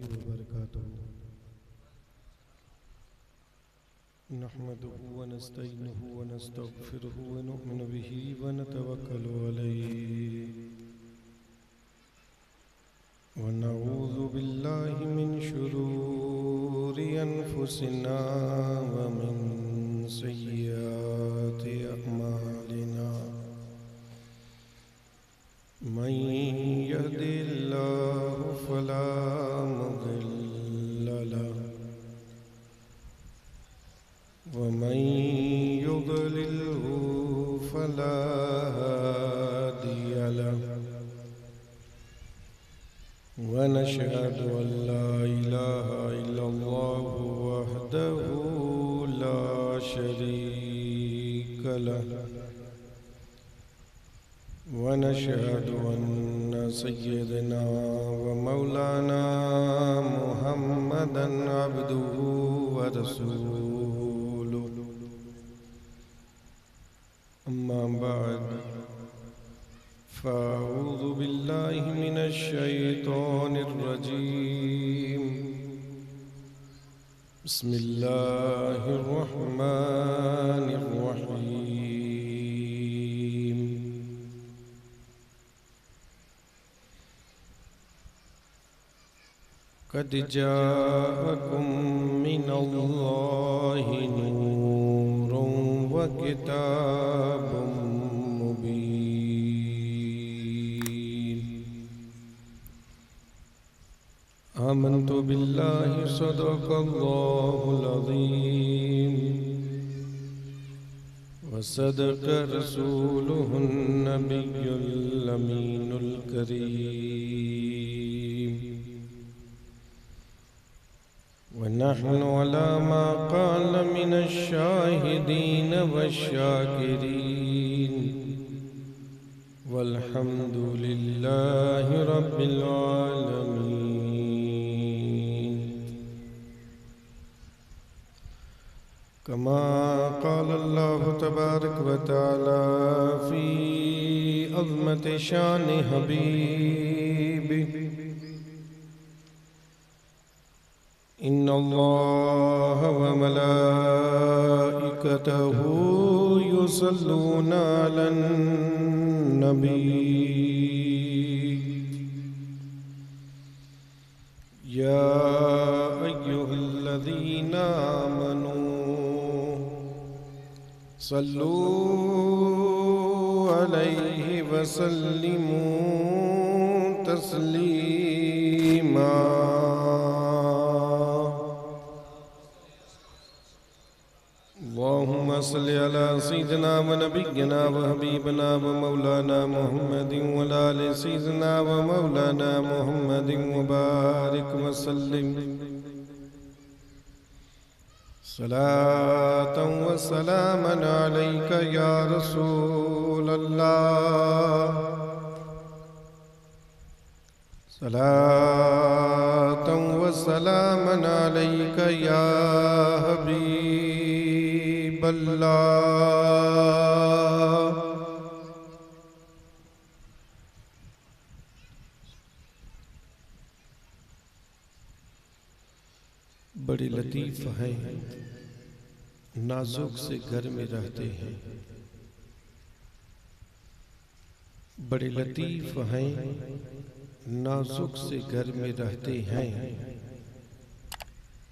वबरकातुहू। नहमदुहू व नस्तईनुहु व नस्तगफिरुहु व नु'मिनु बिही व नतवक्कलु अलैहि व नऊज़ु बिल्लाहि मिन शुरूरि अनफुसिना व मिन सय्यिआति अअमालिना। मन यहदिल्लाहु फला मुदिल्ल लहु व मन युद्लिल्हु फला हादिय लहु व नशहदु अल्ला इलाहा इल्लल्लाहु वहदहु ला शरीक लहु व नशहदु अन्न सय्यदना व मौलाना मुहम्मदन अब्दुहु व रसूलुहु। अम्मा बाद फ़अऊज़ु बिल्लाहि मिनश शैतानिर रजीम। बिस्मिल्लाहिर रहमानिर रहीम। क़द जाअकुम मिनल्लाहि नूरुन व किताबुम मुबीन। आमन्तु बिल्लाहि सदक़ल्लाहुल अज़ीम व सदक़ रसूलुहुन नबियुल अमीनुल करीम व नहनु अला मा क़ाल मिनश शाहिदीन वश्शाकिरीन वल्हम्दुलिल्लाहि रब्बिल आलमीन। कमा क़ाल अल्लाहु तबारक व तआला फ़ी अज़्मति शान हबीबि इन्नल्लाह व मलाइकतहु युसल्लूना अलन नबी या अय्युहल्लज़ीना आमनू सल्लू अलैहि व सल्लिमू तस्लीमा। अल्लाहुम्मा सल्लि अला सय्यिदिना व नबिय्यिना व हबीबिना व मौलाना मुहम्मदिन व अला आलि सय्यिदिना व मौलाना मुहम्मदिन व बारिक व सल्लिम सलातन व सलामन अलैका या रसूल अल्लाह। सलातन व सलामन अलैका या हबीब अल्लाह। बड़े लतीफ़ हैं, नाजुक से घर में रहते हैं। बड़े लतीफ़ हैं, नाजुक से घर में रहते हैं।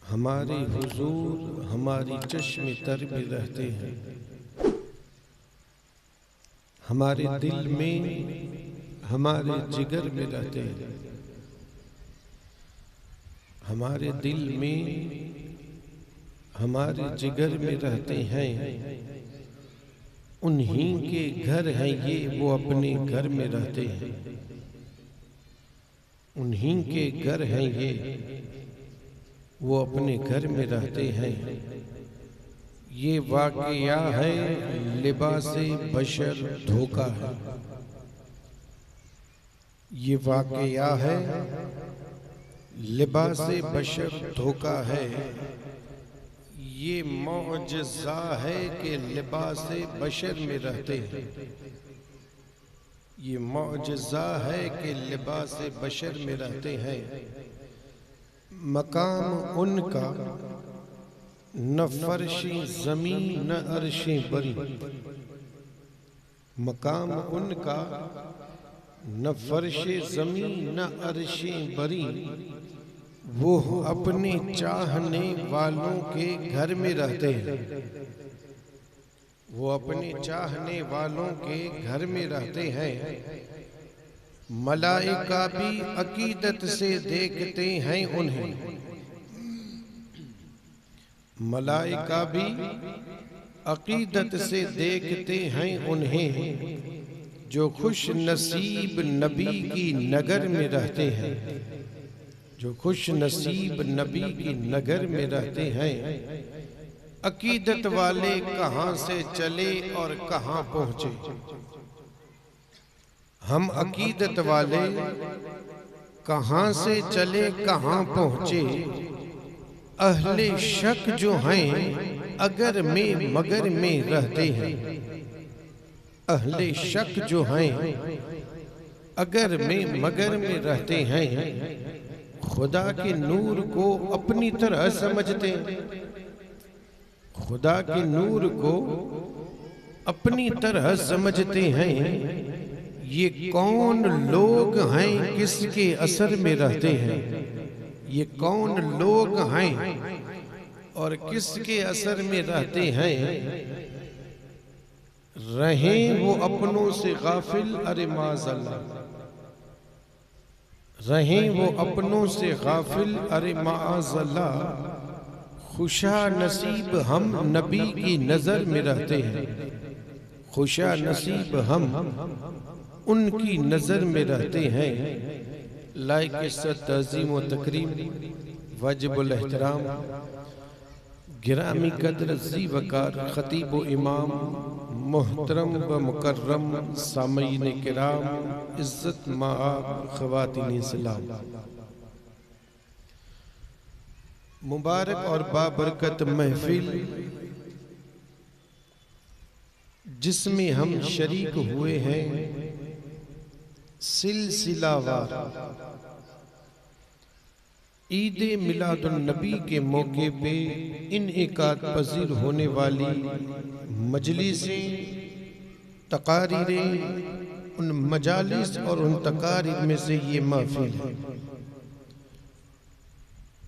हमारे हुजूर हमारी चश्मे तर में रहते हैं। हमारे दिल में हमारे जिगर में रहते हैं। हमारे दिल में हमारे जिगर में रहते हैं। उन्हीं के घर हैं ये, वो अपने घर में रहते हैं। उन्हीं के घर हैं ये, वो अपने घर में रहते हैं। ये वाक़या है लिबासे बशर धोखा है। ये वाक़या है लिबासे बशर धोखा है। ये मौजज़ा है कि लिबासे बशर में रहते हैं। ये मौजज़ा है कि लिबासे बशर में रहते हैं। मकाम उनका न फर्शी ज़मीन न अर्शें बरी। मकाम उनका न फर्शे ज़मीन न अर्शें बरी। वो अपने चाहने वालों के घर में रहते हैं। वो अपने चाहने वालों के घर में रहते हैं। मलाइका भी अकीदत से देखते हैं उन्हें। मलाइका भी अकीदत से देखते हैं उन्हें। जो खुश नसीब नबी की नगर में रहते हैं। जो खुश नसीब नबी की नगर में रहते हैं। अकीदत वाले कहाँ से चले और कहाँ पहुँचे। हम अकीदत वाले कहाँ से चले कहाँ पहुँचे। अहले शक जो हैं अगर में मगर में रहते हैं। अहले शक जो हैं अगर में मगर में रहते हैं। खुदा के नूर को अपनी तरह समझते हैं। खुदा के नूर को अपनी तरह समझते हैं। ये कौन लोग हैं किसके असर में रहते हैं। ये कौन लोग हैं और किसके असर में रहते हैं। रहें वो अपनों से गाफिल, अरे माज़अल्लाह। रहें वो अपनों से गाफिल, अरे माज़अल्लाह। खुशा नसीब हम नबी की नजर में रहते हैं। खुशा नसीब हम उनकी नजर में रहते हैं। लाइक इज्जत तज़ीम व तकरीम वाजिबुल एहतराम गिरामी कदर ज़ी वकार खतीब व इमाम मोहतरम व मुकर्रम सामीन किराम इज्जत माआब ख़वातीन सलाम। मुबारक और बाबरकत महफिल जिसमें हम शरीक हुए हैं सिलसिलावार ईद मिलादुन नबी के मौके पे इनेकाद पजीर होने वाली मजलिसें, तकारीरें, उन मजालिस और उन तकारीर में से ये महफिल है।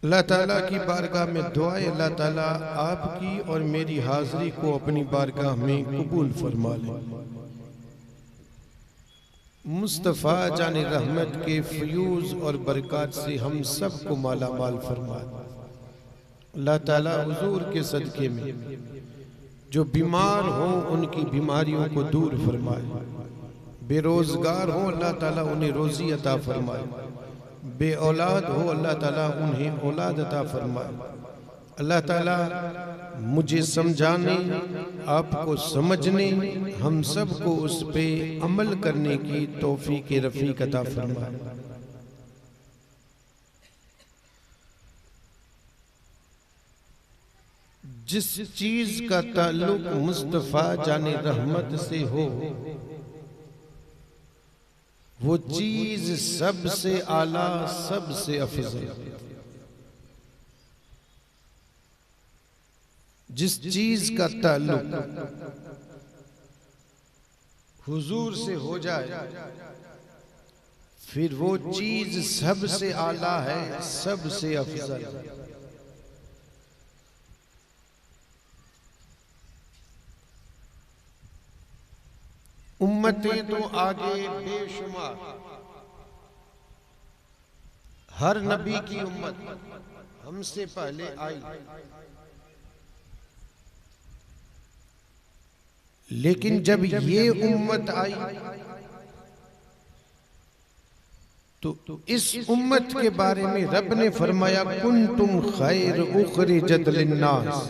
अल्लाह ताला की बारगाह में दुआ है अल्लाह ताला आपकी और मेरी हाज़िरी को अपनी बारगाह में कबूल फरमा ले। मुस्तफ़ा जाने रहमत के फ़यूज़ और बरक़ात से हम सब को माला माल फरमाए। अल्लाह ताला हुज़ूर के सदक़े में जो बीमार हों उनकी बीमारियों को दूर फरमाए। बेरोज़गार हों अल्लाह ताला उन्हें रोज़ी अता फरमाए। बे औलाद हो अल्लाह ताला उन्हें औलाद अता फरमाए। अल्लाह ताला मुझे समझाने, आपको समझने, हम सब को उस पे अमल करने की तौफीक रफ़ीक अता फरमाए। जिस चीज का ताल्लुक मुस्तफ़ा जाने रहमत से हो वो चीज सबसे आला, सबसे अफजल। जिस चीज का ताल्लुक हुजूर से हो जाए फिर वो चीज सबसे आला है, सबसे अफजल। उम्मतें तो आगे बेशुमार, हर नबी की उम्मत हमसे पहले आई, लेकिन जब ये उम्मत आई तो इस उम्मत के बारे में रब ने फरमाया कुंतुम खैर उखरिजत लिन्नास।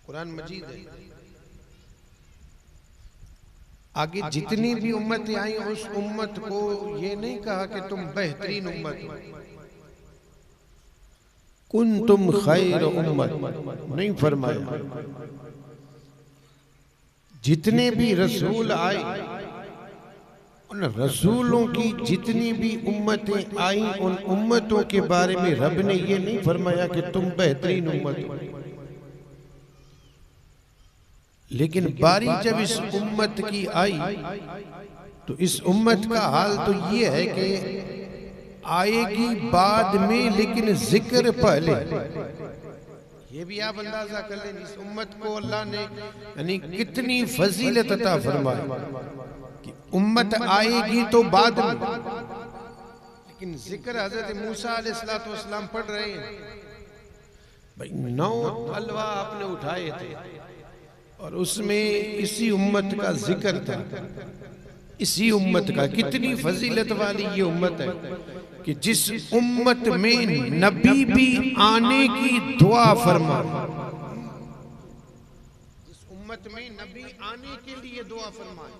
कुरान मजीद है। आगे जितनी भी उम्मतें आई उस उम्मत को ये नहीं कहा कि तुम बेहतरीन उम्मत हो, कुंतुम खैर उम्मत नहीं फरमाया। जितने भी रसूल आए उन रसूलों की जितनी भी उम्मतें आई, उन उम्मतों के बारे में रब ने ये नहीं फरमाया कि तुम बेहतरीन उम्मत हो, लेकिन बारी जब इस उम्मत की आई तो इस उम्मत का हाल तो ये है कि आएगी बाद में लेकिन जिक्र पहले। ये भी आप अंदाजा कर लें, इस उम्मत को अल्लाह ने यानी कितनी फजीलत अता फरमाई कि उम्मत आएगी तो बाद में, लेकिन जिक्र हजरत मूसा अलैहिस्सलाम पढ़ रहे हैं। भाई 9 तलवा आपने उठाए थे और उसमें इसी उम्मत का जिक्र था, इसी उम्मत का। कितनी फजीलत वाली ये उम्मत है कि जिस उम्मत में नबी भी आने की दुआ फरमाए, जिस उम्मत में नबी आने के लिए दुआ फरमाए,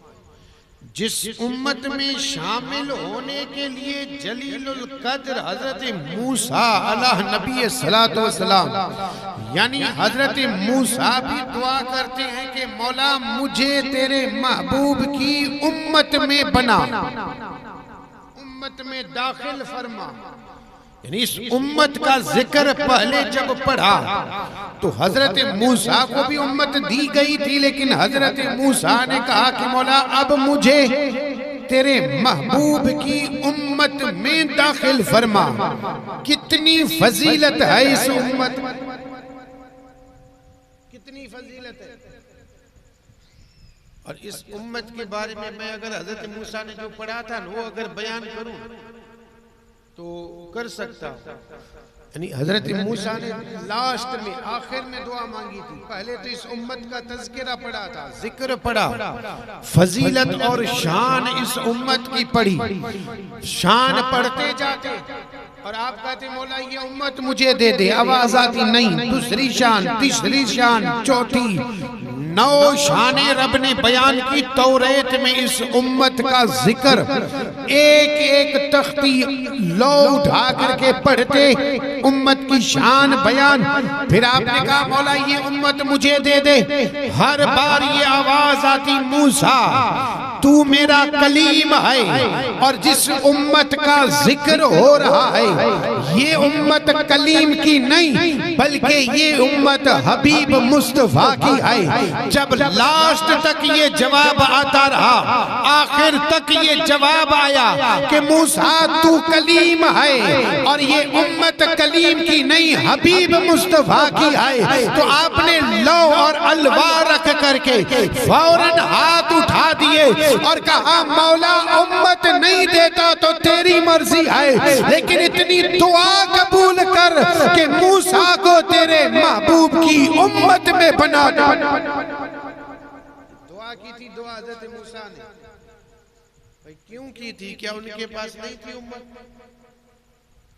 जिस उम्मत में शामिल होने के लिए जलीलुल कद्र हजरत मूसा अला नबी सल्लल्लाहु अलैहि वसल्लम यानी हजरत मूसा भी दुआ करते हैं कि मौला मुझे तेरे महबूब की उम्मत में बना, उम्मत में दाखिल फरमा। यानी इस उम्मत का जिक्र पहले जब पढ़ा तो हजरत मूसा को भी उम्मत दी गई थी, लेकिन हजरत मूसा ने कहा कि मौला अब मुझे तेरे महबूब की उम्मत में दाखिल फरमा। कितनी फजीलत है इस उम्मत, कितनी फजीलत है। और इस उम्मत के बारे में मैं अगर हजरत मूसा ने जो पढ़ा था वो अगर बयान करूं तो कर सकता। यानी हजरत मूसा ने लास्ट में आखिर में दुआ मांगी थी। पहले तो इस उम्मत का तज़किरा पढ़ा था, जिक्र पढ़ा, फजीलत और शान इस उम्मत की पढ़ी, शान पढ़ते जाते और आप कहते मौला ये उम्मत मुझे दे दे, आवाज आती नहीं, दूसरी शान, तीसरी शान, चौथी, 9 शाने रब ने बयान की तौरेत में इस उम्मत का जिक्र। एक एक तख्ती लो उठा करके पढ़ते उम्मत की शान बयान। फिर आपने कहा मौला ये उम्मत मुझे दे दे। हर बार ये आवाज आती मूसा तू मेरा कलीम है, और जिस उम्मत का जिक्र हो रहा है ये उम्मत कलीम की नहीं बल्कि ये उम्मत हबीब मुस्तफा की है। जब लास्ट तक ये जवाब आता रहा, आखिर तक ये जवाब आया कि मूसा तू कलीम है और ये उम्मत कलीम की नहीं हबीब मुस्तफा की है, तो आपने लो और अलवा रख करके फौरन हाथ उठा दिए और कहा मौला उम्मत नहीं देता तो तेरी मर्जी है, लेकिन इतनी दुआ कबूल कर कि मूसा को तेरे महबूब की उम्मत में बना दे। दुआ की थी, दुआ हज़रत मूसा ने भाई क्यों की थी? क्या उनके पास नहीं थी उम्मत?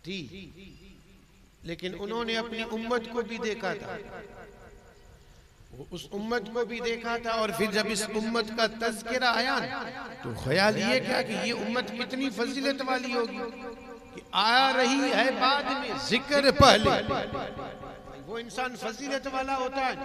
थी, लेकिन उन्होंने अपनी उम्मत को भी देखा था, उस उम्मत को भी देखा था। और फिर जब इस उम्मत का तज़किरा आया तो ख्याल ये क्या कि ये उम्मत कितनी फजीलत वाली होगी कि आ रही है बाद में, जिक्र पहले। वो इंसान फजीलत वाला होता है,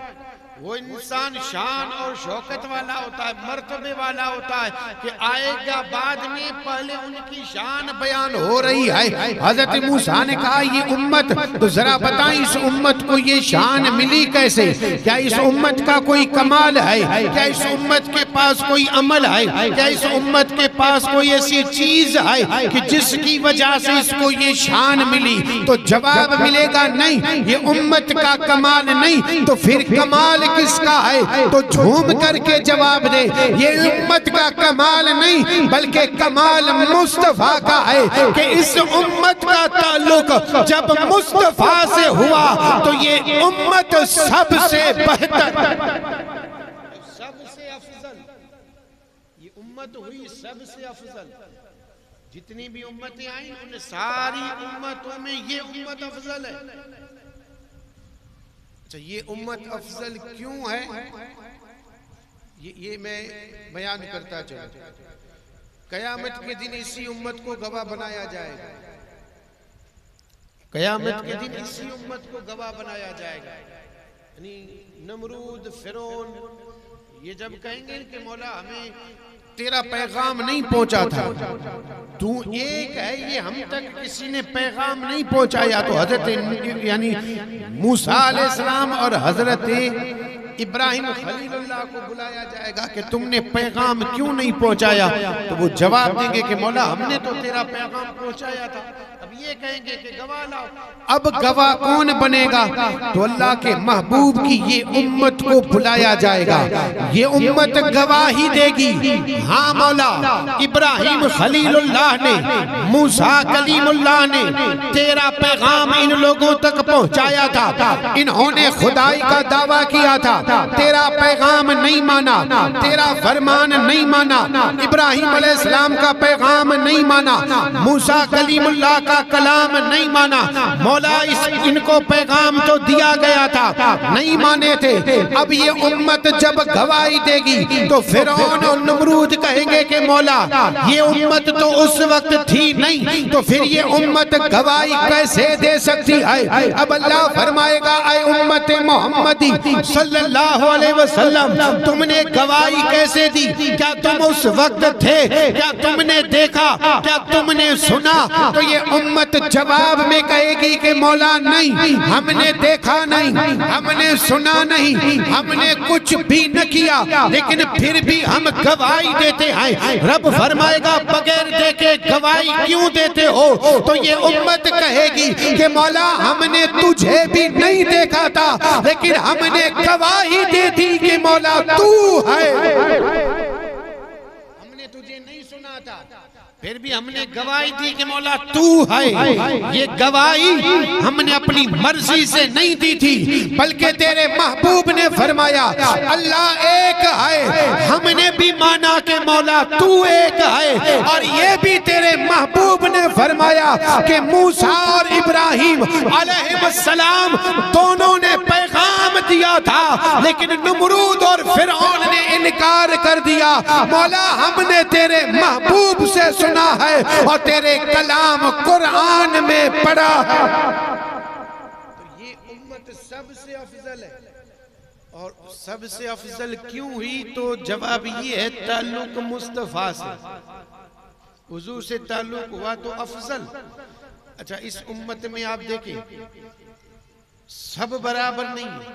वो इंसान शान और शौकत वाला होता है, मर्तबे वाला होता है कि आएगा बाद में, पहले उनकी शान बयान हो रही है। हजरत मूसा ने कहा ये उम्मत, तो जरा बताएं इस उम्मत को ये शान मिली कैसे? क्या इस उम्मत का कोई कमाल है? क्या इस उम्मत के पास कोई अमल है? क्या इस उम्मत के पास कोई ऐसी चीज है कि जिसकी वजह से इसको ये शान मिली? तो जवाब मिलेगा नहीं, ये उम्मत का कमाल नहीं, तो फिर कमाल किसका है? तो झूम करके जवाब दे, ये उम्मत का कमाल नहीं बल्कि कमाल मुस्तफा का है कि इस उम्मत का ताल्लुक जब मुस्तफा से हुआ तो ये उम्मत सबसे बेहतर, सबसे अफजल, ये उम्मत हुई सबसे अफजल। जितनी भी उम्मतें आई उन सारी उम्मतों में ये उम्मत अफजल है। ये उम्मत अफजल क्यों है ये मैं बयान करता चलूं। कयामत के दिन इसी उम्मत को गवाह बनाया जाएगा, कयामत के दिन इसी उम्मत को गवाह बनाया जाएगा। यानी नमरूद, फिरौन ये जब कहेंगे कि मौला हमें तेरा पैगाम नहीं पहुंचा था, तू एक है, ये हम तक किसी ने पैगाम नहीं पहुंचाया। तो हजरत यानी मूसा अलैहिस्सलाम और हजरत इब्राहिम खलीलुल्लाह को बुलाया जाएगा कि तुमने पैगाम क्यों नहीं पहुंचाया। तो वो जवाब देंगे कि मौला हमने तो तेरा पैगाम पहुंचाया था। अब ये कहेंगे कि गवाह लाओ। अब गवाह कौन बनेगा? तो अल्लाह के महबूब की ये उम्मत को बुलाया जाएगा, ये उम्मत गवाही देगी। हाँ मौला, इब्राहिम खलीलुल्लाह ने, मूसा कलीमुल्लाह ने तेरा पैगाम इन लोगों तक पहुंचाया था, इन्होंने खुदाई का दावा किया था, तेरा पैगाम नहीं माना, तेरा फरमान नहीं माना, इब्राहिम अलैहिस्सलाम का पैगाम नहीं माना, मूसा कलीमुल्लाह का कलाम नहीं माना। मौला इनको पैगाम तो दिया गया था, नहीं माने थे। अब ये उम्मत जब गवाही देगी तो फिरौन और नमरूद कहेंगे कि मौला ये उम्मत तो उस वक्त थी नहीं, तो फिर ये उम्मत गवाही कैसे दे सकती है? अब अल्लाह फरमाएगा, ऐ उम्मत मोहम्मदी सल्लल्लाहु अलैहि वसल्लम, तुमने गवाही कैसे दी? क्या तुम उस वक्त थे? क्या तुमने देखा? क्या तुमने सुना? तो ये उम्मत जवाब में कहेगी कि मौला नहीं, हमने देखा नहीं, हमने सुना नहीं, हमने कुछ भी न किया, लेकिन फिर भी हम गवाही देते हैं। रब फरमाएगा, बगैर देखे गवाही क्यों देते हो? तो ये उम्मत कहेगी कि मौला हमने तुझे भी नहीं देखा था, लेकिन हमने गवाही दे दी कि मौला तू है। हमने तुझे नहीं सुना था, फिर भी हमने गवाही दी कि मौला तू है। ये गवाही हमने अपनी मर्जी से नहीं दी थी, बल्कि तेरे महबूब ने फरमाया अल्लाह एक है, हमने भी माना कि मौला तू एक है। और ये भी तेरे महबूब ने फरमाया कि मूसा और इब्राहिम अलैहिस्सलाम दोनों ने पैगाम दिया था, लेकिन नमरूद और फिरौन ने इनकार कर दिया। मौला हमने तेरे महबूब से सुना है और तेरे कलाम कुरान में पढ़ा है। तो ये उम्मत सबसे अफजल है। और सबसे अफजल क्यों हुई? तो जवाब ये है, ताल्लुक मुस्तफा से, हुजूर से ताल्लुक हुआ तो अफजल। अच्छा, इस उम्मत में आप देखिए सब बराबर नहीं है।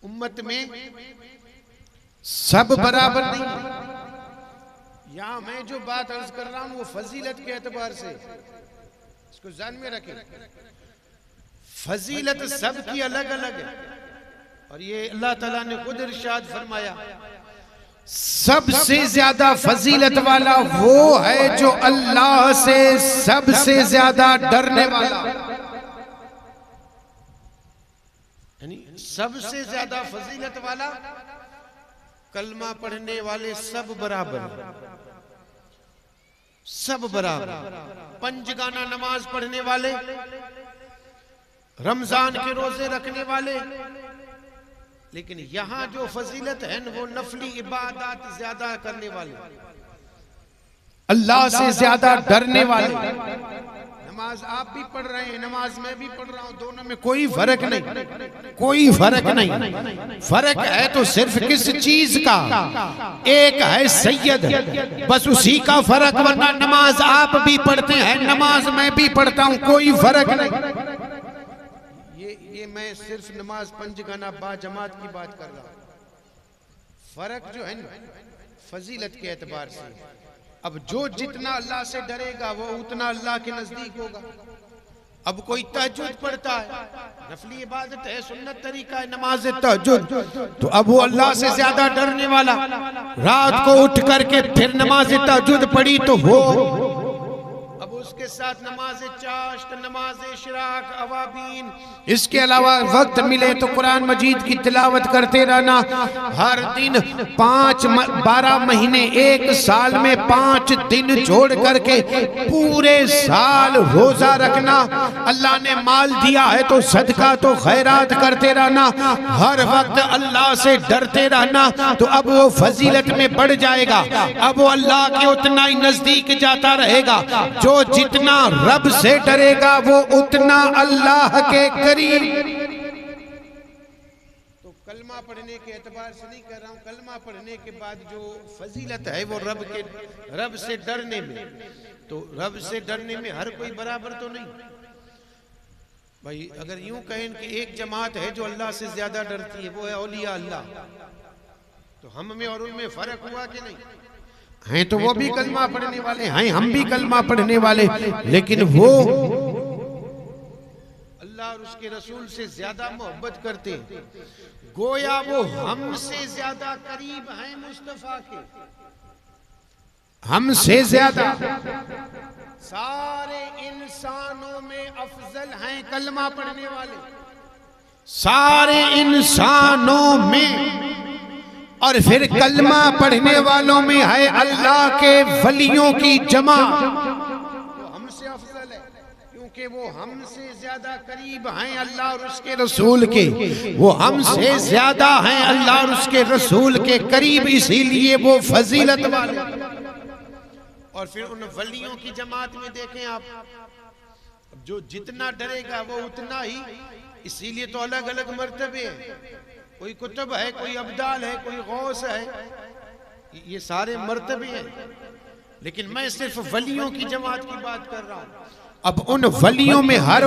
उम्मत में सब बराबर नहीं है। यहाँ मैं जो बात अर्ज कर रहा हूँ वो फजीलत के एतबार से, इसको ध्यान में रखें। फजीलत सबकी अलग अलग है, और ये अल्लाह ताला ने खुद इरशाद फरमाया, सबसे ज्यादा फजीलत वाला वो है जो अल्लाह से सबसे ज्यादा डरने वाला। यानी सबसे ज्यादा फजीलत वाला, कलमा पढ़ने वाले सब बराबर, सब बराबर। पंजगाना नमाज पढ़ने वाले, रमजान के रोजे रखने वाले, लेकिन यहां जो फजीलत है वो नफली इबादत ज्यादा करने वाले, अल्लाह से ज्यादा डरने वाले। नमाज आप भी पढ़ रहे हैं, नमाज मैं भी पढ़ रहा हूं, दोनों में कोई फर्क नहीं, कोई फर्क नहीं। फर्क है तो सिर्फ किस चीज का? एक है सैयद, बस उसी का फर्क, वरना नमाज आप भी पढ़ते हैं, नमाज मैं भी पढ़ता हूं, कोई फर्क नहीं। ये मैं सिर्फ नमाज पंजगाना बा जमात की बात कर रहा हूं। फर्क जो है ना फजीलत के एतबार से। अब जो जितना अल्लाह से डरेगा वो उतना अल्लाह के नजदीक होगा। अब कोई तहज्जुद पढ़ता है, नफली इबादत है, सुन्नत तरीका है नमाज तहज्जुद, तो अब वो अल्लाह से ज्यादा डरने वाला। रात को उठ करके फिर नमाज तहज्जुद पढ़ी तो वो, अब उसके साथ नमाज चाश्त, नमाज इशराक, अवाबीन, इसके अलावा वक्त मिले तो कुरान मजीद की तिलावत करते रहना। हर दिन 12 महीने, एक साल में 5 दिन जोड़ करके पूरे साल रोजा रखना। अल्लाह ने माल दिया है तो सदका तो खैरात करते रहना, हर वक्त अल्लाह से डरते रहना। तो अब वो फजीलत में बढ़ जाएगा, अब वो अल्लाह के उतना ही नजदीक जाता रहेगा। जो जितना रब से डरेगा वो उतना अल्लाह के करीब। तो कलमा पढ़ने के एतबार से नहीं कह रहा हूँ, कलमा पढ़ने के बाद जो फजीलत है वो रब से डरने में, तो रब से डरने में हर कोई बराबर तो नहीं भाई। अगर यूं कहें कि एक जमात है जो अल्लाह से ज्यादा डरती है, वो है औलिया अल्लाह, तो हम में और उनमें फर्क हुआ कि नहीं? हैं तो वो भी कलमा पढ़ने वाले हैं, हम भी कलमा पढ़ने वाले, लेकिन वो अल्लाह और उसके रसूल से ज्यादा मोहब्बत करते हैं। गोया वो हमसे ज्यादा करीब हैं मुस्तफा के, हमसे ज्यादा सारे इंसानों में अफजल हैं कलमा पढ़ने वाले, सारे इंसानों में। और फिर कलमा पढ़ने वालों में है अल्लाह के वलियों की जमात, तो हमसे अफजल है क्योंकि वो हमसे ज्यादा करीब हैं अल्लाह और उसके रसूल के, वो हमसे ज्यादा हैं अल्लाह और उसके रसूल के करीब, इसीलिए वो फजीलत वाले। और फिर उन वलियों की जमात में देखें आप, जो जितना डरेगा वो उतना ही, इसीलिए तो अलग अलग मर्तबे हैं, कोई कुतुब है, कोई अब्दाल है, कोई गौस है, ये सारे मर्तबे हैं। लेकिन मैं सिर्फ वलियों की जमात की बात कर रहा हूं। अब उन वलियों में हर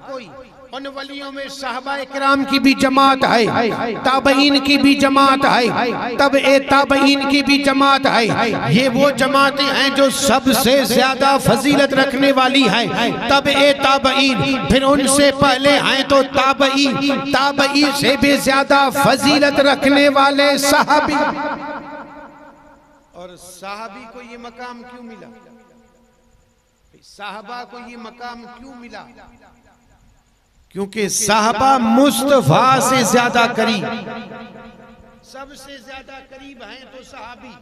कोई, उन वलियों में साहबा इकराम की भी जमात है, ताबईन की भी जमात है, तब ए ताबईन की भी जमात है। ये वो जमातें हैं जो सबसे ज्यादा फजीलत रखने वाली हैं, तब ए ताबईन, फिर उनसे पहले हैं तो ताबई, ताबई से भी ज्यादा फजीलत रखने वाले साहबी। और साहबी को ये मकाम क्यों मिला? साहबा को ये मकाम क्यों मिला? क्योंकि साहबा मुस्तफा से ज्यादा करीब, सबसे ज्यादा करीब हैं तो सहाबी,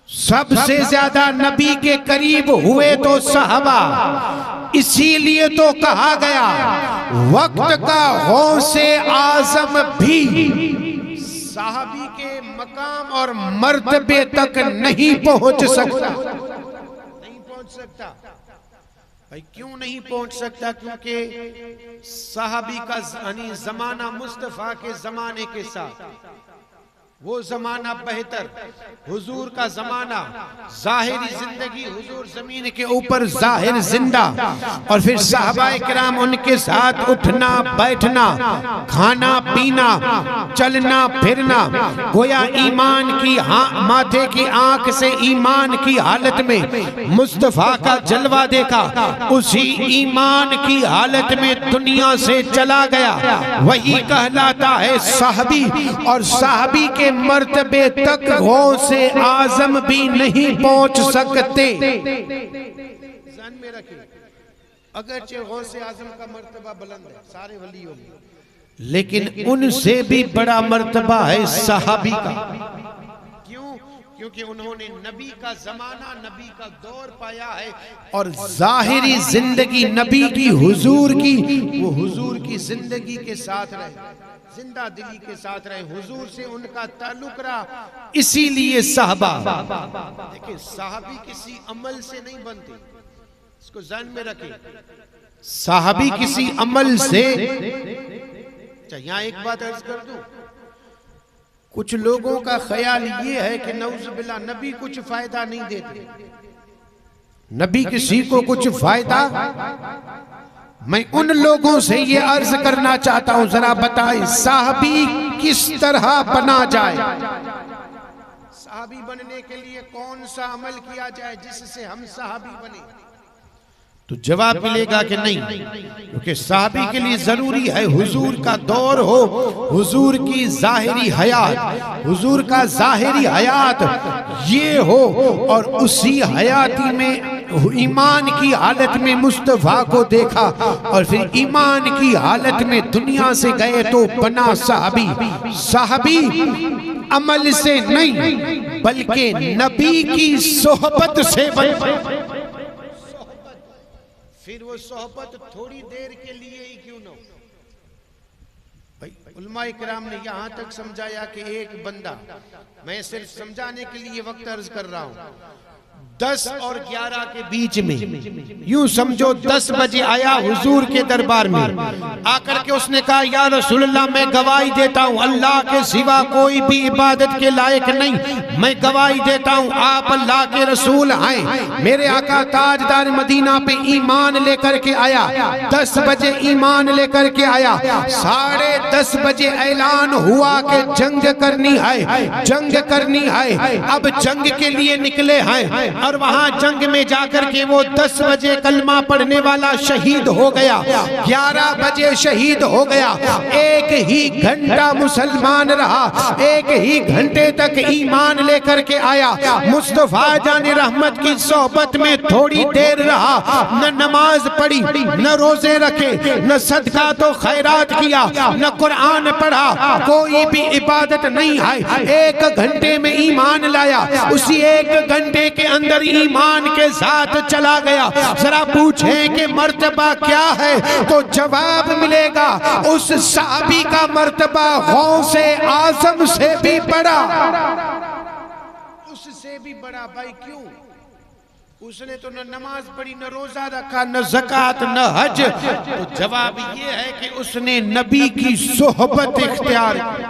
सबसे ज्यादा नबी के करीब हुए तो सहाबा। इसीलिए तो कहा गया वक्त का गौसे आजम भी सहाबी के मकाम और मर्तबे तक नहीं पहुंच सकता, नहीं पहुंच सकता। भाई क्यों नहीं पहुंच सकता? क्योंकि सहाबी का जमाना मुस्तफा के जमाने के साथ, वो जमाना बेहतर, हुजूर का जमाना, जाहिरी जिंदगी, हुजूर जमीन के ऊपर जाहिर जिंदा, और फिर साहबाए किराम उनके साथ उठना बैठना, खाना पीना, चलना फिरना, गोया ईमान की माथे की आंख से ईमान की हालत में मुस्तफा का जलवा देखा, उसी ईमान की हालत में दुनिया से चला गया, वही कहलाता है साहबी। और साहबी के मर्तबे तक गौसे आजम भी नहीं पहुंच सकते। ध्यान में रखें, अगरचे गौसे आजम का मर्तबा बुलंद है सारे वलियों में, लेकिन उनसे भी बड़ा मर्तबा है सहाबी का। क्यों? क्योंकि उन्होंने नबी का जमाना, नबी का दौर पाया है, और जाहिरी जिंदगी नबी की, हुजूर की, वो हुजूर की जिंदगी के साथ रहे, जिंदा दिली के साथ रहे, हुजूर से उनका ताल्लुक रहा। इसीलिए साहबा, देखिए साहबी किसी अमल से नहीं बनते, इसको ध्यान में रखें, साहबी किसी अमल से। यहाँ एक बात अर्ज कर दूं, कुछ लोगों का ख्याल ये है कि नऊजुबिल्लाह नबी कुछ फायदा नहीं देते, नबी किसी को कुछ फायदा। मैं उन लोगों से ये अर्ज करना चाहता हूं, जरा बताएं साहबी किस तरह बना जाए, साहबी बनने के लिए कौन सा अमल किया जाए जिससे हम साहबी बने? तो जवाब मिलेगा कि नहीं, क्योंकि साहबी के लिए जरूरी है हुजूर का दौर हो, हुजूर की जाहिरी हयात, हुजूर का जाहिरी हयात ये हो, और उसी हयाती में ईमान की हालत में मुस्तफा को देखा, और फिर ईमान की हालत में दुनिया से गए तो बना साहबी। साहबी अमल से नहीं बल्कि नबी की सोहबत से बने। फिर वो सोहबत थोड़ी देर के लिए ही क्यों न हो। भाई उलमा इकराम ने यहां तक समझाया कि एक बंदा, मैं सिर्फ समझाने के लिए वक्त अर्ज कर रहा हूं, 10 और 11 के बीच में, यूं समझो 10 बजे आया हुजूर के दरबार में। आकर के उसने कहा, या रसूलल्लाह, मैं गवाही देता हूँ अल्लाह के सिवा कोई भी इबादत के लायक नहीं, मैं गवाही देता हूँ आप अल्लाह के रसूल हैं। मेरे आका ताजदार मदीना पे ईमान लेकर के आया, 10 बजे ईमान लेकर के आया। 10:30 बजे ऐलान हुआ कि जंग करनी है, जंग करनी है। अब जंग के लिए निकले हैं और वहां जंग में जाकर के वो 10 बजे कलमा पढ़ने वाला शहीद हो गया, 11 बजे शहीद हो गया। एक ही घंटा मुसलमान रहा, एक ही घंटे तक ईमान लेकर के आया। मुस्तफा जान रहमत की सोहबत में थोड़ी देर रहा, न नमाज पढ़ी, न रोजे रखे, न सदका तो खैरात किया, न कुरान पढ़ा, कोई भी इबादत नहीं है। 1 घंटे में ईमान लाया, उसी 1 घंटे के अंदर ईमान के साथ चला गया। जरा पूछें कि मर्तबा क्या है, तो जवाब मिलेगा उस साहबी का मर्तबा गौसे आजम से भी बड़ा, उससे भी बड़ा। भाई क्यों? उसने तो न नमाज पढ़ी, न रोजा रखा, न ज़कात, न हज। तो जवाब ये है कि उसने नबी की सोहबत इख्तियार की।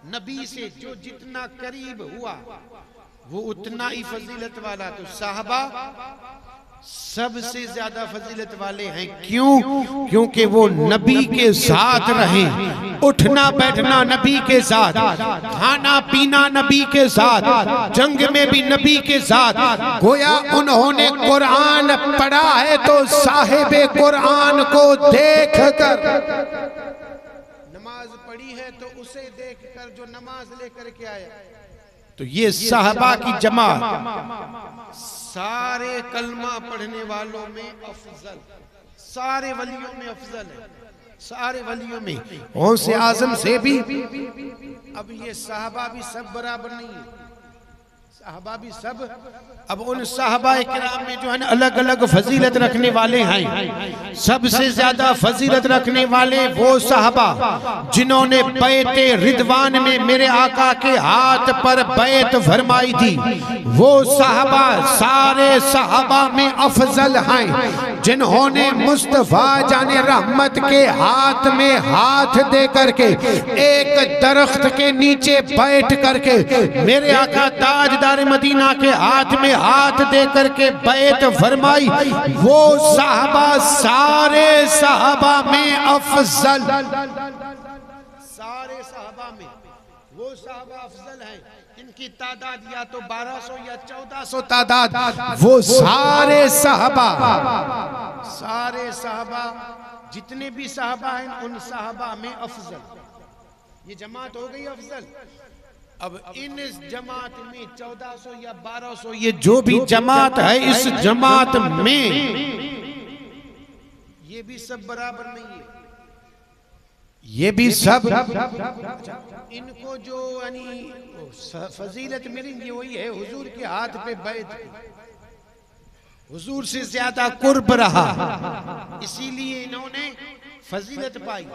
नबी से जो जितना करीब हुआ वो उतना ही फजीलत वाला। तो साहबा सबसे ज्यादा फजीलत वाले हैं। क्यों? क्योंकि वो नबी के साथ रहे, उठना बैठना नबी के साथ, खाना पीना नबी के साथ, जंग में भी नबी के साथ। गोया उन्होंने कुरान पढ़ा है तो साहिबे कुरान को देख कर, नमाज पढ़ी है तो उसे देख कर जो नमाज लेकर के आया। तो ये साहबा की जमात सारे कलमा पढ़ने वालों में अफजल, सारे वलियों में अफजल है, सारे वलियों में। गौसे आजम से भी। अब ये साहबा भी सब बराबर नहीं है, साहबा भी सब। अब उन साहबा किराम में जो है ना अलग अलग फजीलत रखने वाले हैं। सबसे ज्यादा फजीलत रखने वाले वो साहबा जिन्होंने बैते रिदवान में मेरे आका के हाथ पर बैत फरमाई थी, वो साहबा सारे साहबा में अफजल हैं। जिन्होंने मुस्तफा जाने रहमत के हाथ में हाथ दे करके एक दरख्त के नीचे बैठ करके मेरे आका ताजदार मदीना के हाथ में हाथ दे करके बैत फरमाई, वो साहबा सारे साहबा में अफजल, सारे साहबा में वो साहबा अफजल हैं। इनकी तादाद या तो 1200 या 1400 तादाद, वो सारे साहबा, सारे साहबा जितने भी साहबा हैं उन साहबा में अफजल। ये जमात हो गई अफजल। अब इन जमात में 1400 या 1200 ये जो भी जमात है, इस जमात में ये भी सब बराबर नहीं है, ये भी सब। इनको जो यानी फजीलत मिलेंगी वही है हुजूर के हाथ पे बैत, हुजूर से ज्यादा कुर्ब रहा, इसीलिए इन्होंने फजीलत पाई।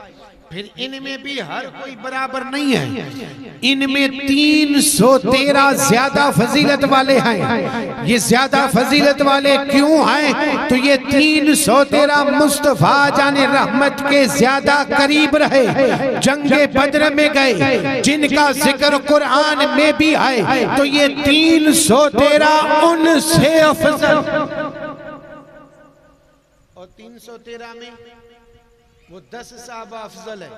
फिर इनमें भी हर कोई बराबर नहीं है। इनमें 313 ज्यादा फजीलत वाले हैं। ये ज्यादा फजीलत वाले क्यों हैं? तो ये 313 मुस्तफा जाने रहमत के ज्यादा करीब रहे, जंगे बद्र में गए, जिनका जिक्र कुरान में भी है। तो ये 313 उनसे अफजल। और 313 में वो 10 साहबा अफजल है,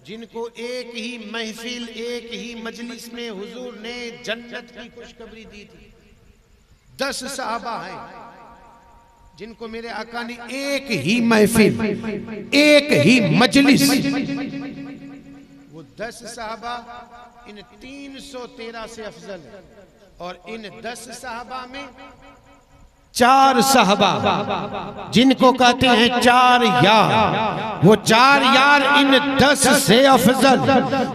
जिनको एक ही महफिल, एक ही मजलिस में हुजूर ने जन्नत की खुशखबरी दी थी। 10 साहबा हैं जिनको मेरे आका ने एक ही महफिल, एक ही मजलिस, वो 10 साहबा इन 313 से अफजल है। और इन 10 साहबा में 4 साहबा जिनको कहते हैं 4 यार, वो 4 यार इन 10 से अफजल।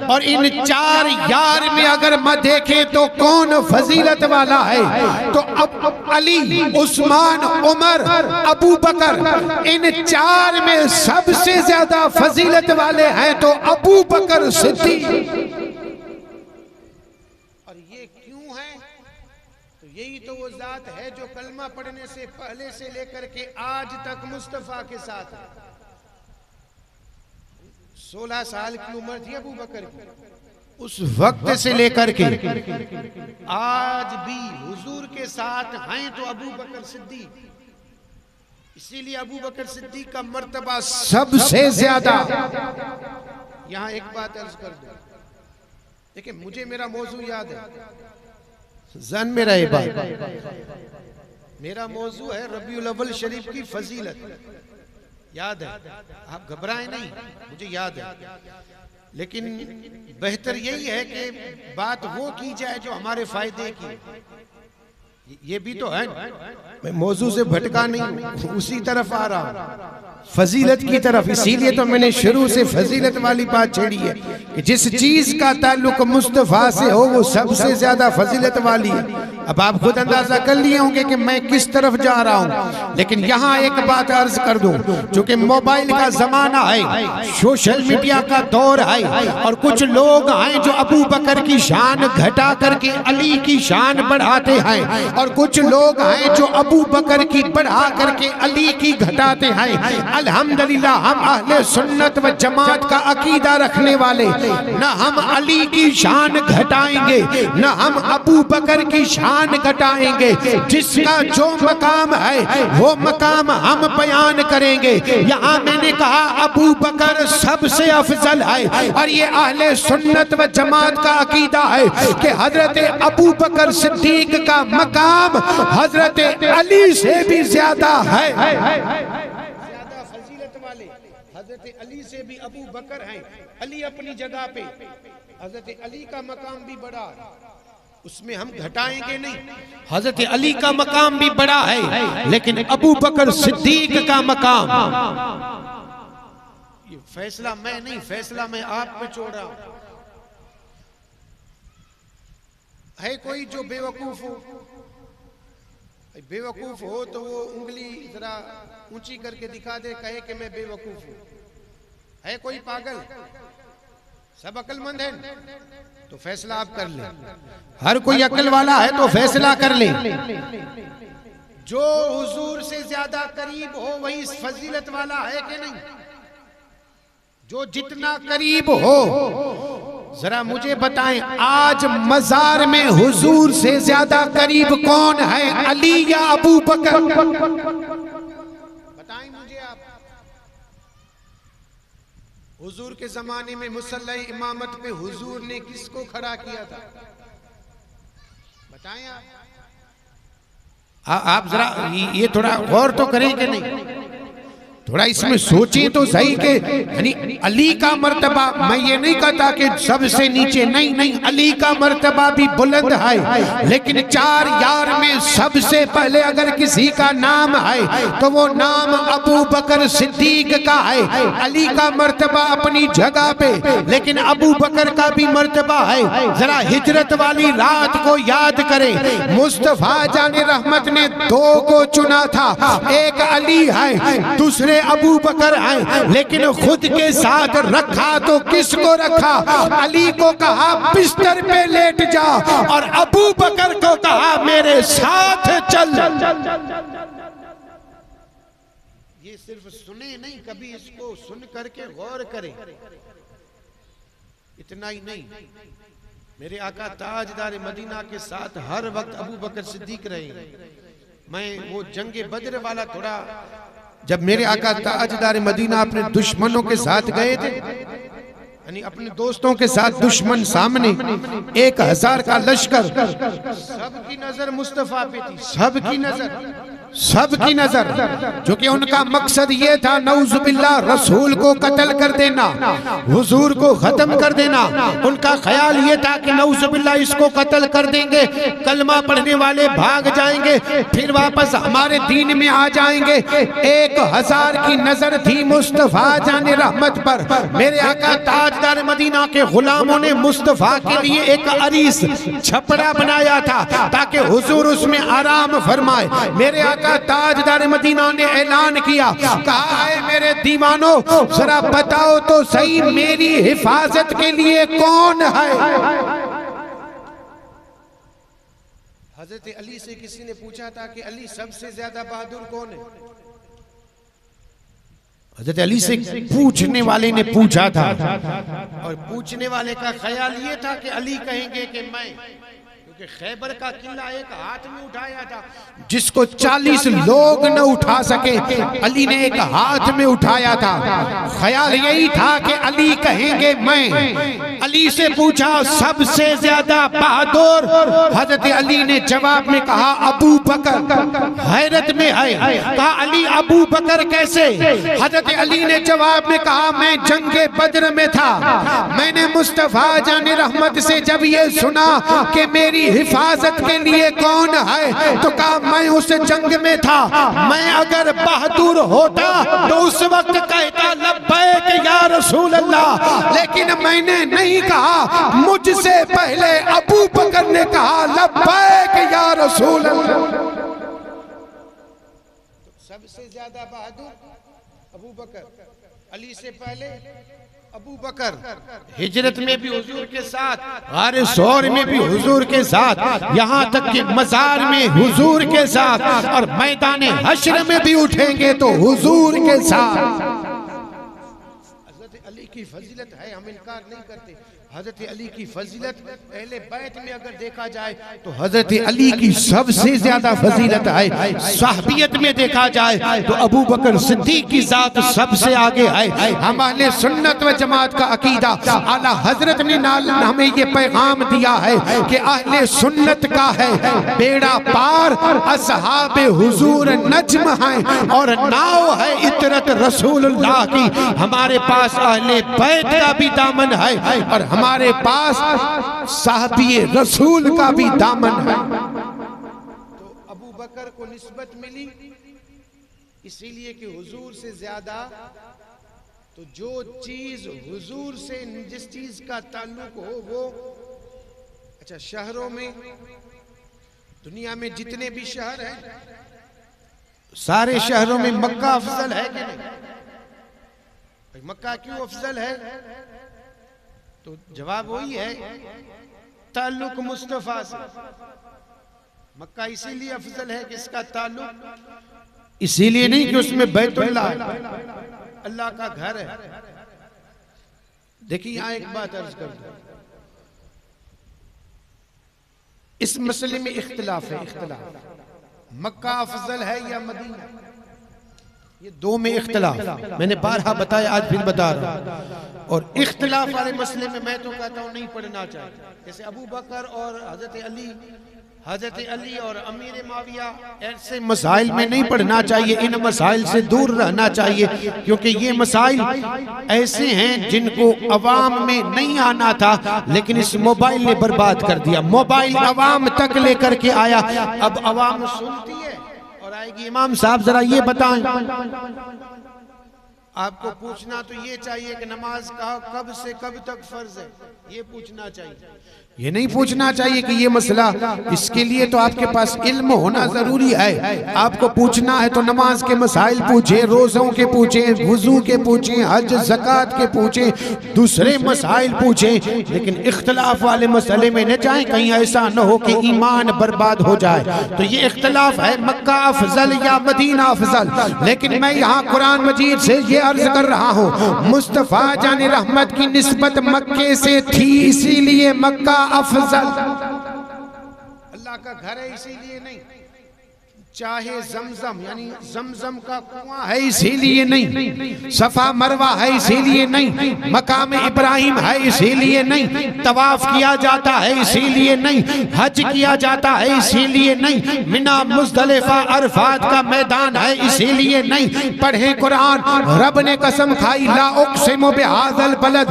और इन 4 यार में अगर मैं देखे तो कौन फजीलत वाला है, तो अब अली, उस्मान, उमर, अबू बकर, इन 4 में सबसे ज्यादा फजीलत वाले हैं तो अबू बकर सिद्दीक। और ये क्यों है? तो यही तो वो जात है जो कलमा पढ़ने से पहले से लेकर के आज तक मुस्तफा के साथ है। 16 साल की उम्र थी अबू बकर की, उस वक्त से लेकर के आज भी हुजूर के साथ हैं तो अबू बकर सिद्दीक। इसीलिए अबू बकर सिद्दीक का मर्तबा सबसे ज्यादा। यहां एक बात अर्ज कर दूं, देखिए मुझे मेरा मौजू याद है, जन में रहे बात। मेरा मौजू है रबीउल अव्वल शरीफ की फजीलत, याद है, आप घबराएं नहीं, मुझे याद है। लेकिन बेहतर यही है कि बात वो की जाए जो हमारे फायदे की। ये भी तो है, मैं मौजू से भटका नहीं, उसी तरफ आ रहा हूं, फजीलत की तरफ। इसीलिए तो मैंने शुरू से फजीलत वाली बात छेड़ी है कि जिस चीज का ताल्लुक मुस्तफा से हो वो सबसे ज्यादा फजीलत वाली है। अब आप खुद अंदाजा कर लिए होंगे कि मैं किस तरफ जा रहा हूं। लेकिन यहां एक बात अर्ज कर दूं, चूंकि मोबाइल का जमाना है, सोशल मीडिया का दौर है, और कुछ लोग हैं जो अबू बकर की शान घटा करके अली की शान बढ़ाते हैं, और कुछ लोग हैं जो अबू बकर की बढ़ा करके अली की घटाते हैं। अल्हम्दुलिल्लाह हम अहले सुन्नत व जमात का अकीदा रखने वाले न हम अली की शान घटाएंगे न हम अबू बकर की शान घटाएंगे। जिसका जो मकाम है वो मकाम हम बयान करेंगे। यहाँ मैंने कहा अबू बकर सबसे अफजल है, और ये अहले सुन्नत व जमात का अकीदा है कि हजरत अबू बकर सिद्दीक का मकाम हजरत अली से भी ज्यादा है। ज्यादा फजीलत वाले हजरत अली से भी अबू बकर हैं। अली अपनी जगह पे, हजरत अली का मकाम भी बड़ा, उसमें हम घटाएंगे नहीं। हजरत अली का मकाम भी बड़ा है, लेकिन अबू बकर सिद्दीक का मकाम, ये फैसला मैं नहीं, फैसला मैं आप पे छोड़ रहा हूं। है कोई जो बेवकूफ हो? बेवकूफ हो तो वो उंगली जरा ऊंची करके दिखा दे, कहे कि मैं बेवकूफ हूं। है कोई पागल? सब अक्लमंद है, तो फैसला आप कर ले। हर कोई अक्ल वाला है तो फैसला कर ले। जो हुजूर से ज्यादा करीब हो वही फजीलत वाला है कि नहीं? जो जितना करीब हो, जरा मुझे बताएं, आज मजार में हुजूर से ज्यादा करीब कौन है, अली या अबू बकर? बताएं मुझे आप। हुजूर के जमाने में मुसल्ला इमामत पे हुजूर ने किसको खड़ा किया था? बताएं आप जरा ये थोड़ा गौर तो करें कि नहीं? थोड़ा इसमें सोचें तो सही के यानी अली का मर्तबा, मैं ये नहीं कहता कि सबसे नीचे, नहीं नहीं, अली का मर्तबा भी बुलंद है, लेकिन चार यार में सबसे पहले अगर किसी का नाम है तो वो नाम अबू बकर सिद्दीक का है। अली का मर्तबा अपनी जगह पे, लेकिन अबू बकर का भी मर्तबा है। जरा हिजरत वाली रात को याद करें, मुस्तफा जाने रहमत ने दो को चुना था, एक अली है, दूसरे अबू बकर हैं, लेकिन खुद के साथ रखा तो किसको रखा? अली को कहा बिस्तर पे लेट जा, और अबू बकर को कहा मेरे साथ चल। ये सिर्फ सुने नहीं, कभी इसको सुन करके गौर करें। इतना ही नहीं, मेरे आका ताजदार मदीना के साथ हर वक्त अबू बकर सिद्दीक रहे। मैं वो जंगे बद्र वाला, थोड़ा जब मेरे आका ताजदार मदीना अपने दुश्मनों के साथ गए थे, यानी अपने दोस्तों के साथ दुश्मन सामने, 1000 का लश्कर, सबकी नजर मुस्तफा पे थी, सबकी नजर, जो कि उनका मकसद ये था नऊजुबिल्लाह रसूल को कत्ल कर देना, हुजूर को खत्म कर देना। उनका ख्याल ये था कि नऊजुबिल्लाह इसको कत्ल कर देंगे, कलमा पढ़ने वाले भाग जाएंगे, फिर वापस हमारे दीन में आ जाएंगे। 1000 की नजर थी मुस्तफा जाने रहमत पर। मेरे आका ताजदार मदीना के गुलामों ने मुस्तफा के लिए एक अरीस छपड़ा बनाया था ताकि हुजूर उसमें आराम फरमाए। मेरे आका ताजदार मदीना ने ऐलान किया, कहा है मेरे दीवानों जरा बताओ तो सही मेरी हिफाजत के लिए कौन है? हजरत अली से किसी ने पूछा था कि अली सबसे ज्यादा बहादुर कौन है? हजरत अली से पूछने वाले ने पूछा था, और पूछने वाले का ख्याल ये था कि अली कहेंगे कि मैं, क्योंकि खैबर का किला एक हाथ में उठाया था जिसको 40 लोग न उठा सके, अली ने एक हाथ में उठाया था। ख्याल यही था कि अली कहेंगे मैं। अली से पूछा सबसे ज्यादा बहादुर, हजरत अली ने जवाब में कहा अबू बकर। हैरत में है, कहा अली अबू बकर कैसे? हजरत अली ने जवाब में कहा मैं जंगे बद्र में था, मैंने मुस्तफा जाने रहमत से जब ये सुना कि मेरी हिफाजत के लिए कौन है तो कहा मैं उस जंग में था। मैं अगर बहादुर होता तो उस वक्त कहता लब्बैक या रसूल अल्लाह, लेकिन मैंने नहीं कहा, मुझसे पहले अबू बकर ने कहा लब्बैक या रसूल अल्लाह। सबसे ज्यादा बहादुर अबू बकर, अली से पहले अबू बकर। हिजरत में भी हुजूर के साथ, गारे सौर में भी हुजूर के साथ, यहाँ तक कि मजार में हुजूर के साथ, और मैदान हश्र में भी उठेंगे तो हुजूर के साथ। हजरत अली की फजीलत है, हम इनकार नहीं करते। हजरत अली की फजीलत अहले बैत में अगर देखा जाए तो हजरत अली की सबसे ज्यादा फजीलत है। साहबियत में देखा जाए तो अबू बकर सिद्दीक की जात सबसे आगे है। हमारे सुन्नत व जमात का अकीदा, आला हजरत ने हमें ये पैगाम दिया है कि अहले सुन्नत का है बेड़ा पार, असहाबे हुजूर नज्म है और नाव है इतरत रसूलुल्लाह की। हमारे पास अहले बैत का भी दामन है और हमारे पास साहबी रसूल का भी दामन है। तो अबू बकर को निस्बत मिली इसीलिए कि हुजूर से ज्यादा, तो जो चीज हुजूर से जिस चीज का ताल्लुक हो वो, अच्छा शहरों में दुनिया में जितने भी शहर हैं सारे शहरों में मक्का अफजल है कि नहीं? मक्का क्यों अफजल है? तो जवाब वही है ताल्लुक मुस्तफा से। मक्का इसीलिए अफजल है कि इसका ताल्लुक इसीलिए नहीं कि उसमें बैतुल्लाह अल्लाह का घर है। देखिए यहां एक बात अर्ज कर दूं, इस मसले में इख्तिलाफ है। इख्तिलाफ मक्का अफजल है या मदीना, ये दो में इख्तिलाफ, मैंने बारहा बताया, आज फिर बता रहा हूं। और इख्तिलाफ वाले मसले में मैं तो कहता हूं नहीं पढ़ना चाहिए। जैसे अबू बकर और हजरत अली और अमीर माविया, ऐसे मसाइल में नहीं पढ़ना चाहिए, इन मसाइल से दूर रहना चाहिए, क्योंकि ये मसाइल ऐसे हैं जिनको अवाम में नहीं आना था, लेकिन इस मोबाइल ने बर्बाद कर दिया। मोबाइल अवाम तक लेकर के आया, अब अवाम सुनती है और आएगी। इमाम साहब जरा ये बताएं, आपको पूछना तो ये चाहिए कि नमाज का कब से कब तक फर्ज है, ये पूछना चाहिए। ये नहीं पूछना चाहिए कि ये मसला, इसके लिए तो आपके पास इल्म होना जरूरी है। आपको पूछना है तो नमाज के मसाइल पूछे, रोज़ों के पूछे, वुजू के पूछे, हज ज़कात के पूछे, दूसरे मसाइल पूछे, लेकिन इख्तिलाफ वाले मसले में न जाए, कहीं ऐसा न हो कि ईमान बर्बाद हो जाए। तो ये इख्तिलाफ है मक्का अफजल या मदीना अफजल। लेकिन मैं यहाँ कुरान मजीद से ये अर्ज कर रहा हूँ, मुस्तफा जाने रहमत की निस्बत मक्के से थी, इसीलिए मक्का अफजल। अल्लाह का घर है इसीलिए नहीं, चाहे जमजम यानी जमजम का कुआं है इसीलिए नहीं, सफा मरवा है इसीलिए नहीं, मकाम इब्राहिम है इसीलिए नहीं, तवाफ किया जाता है इसीलिए नहीं, हज किया जाता है इसीलिए नहीं, मिना मुज़दलिफा अरफात का मैदान है इसीलिए नहीं। पढ़े कुरान, रब ने कसम खाई, ला उक़सिमु बिहाज़ल बलद,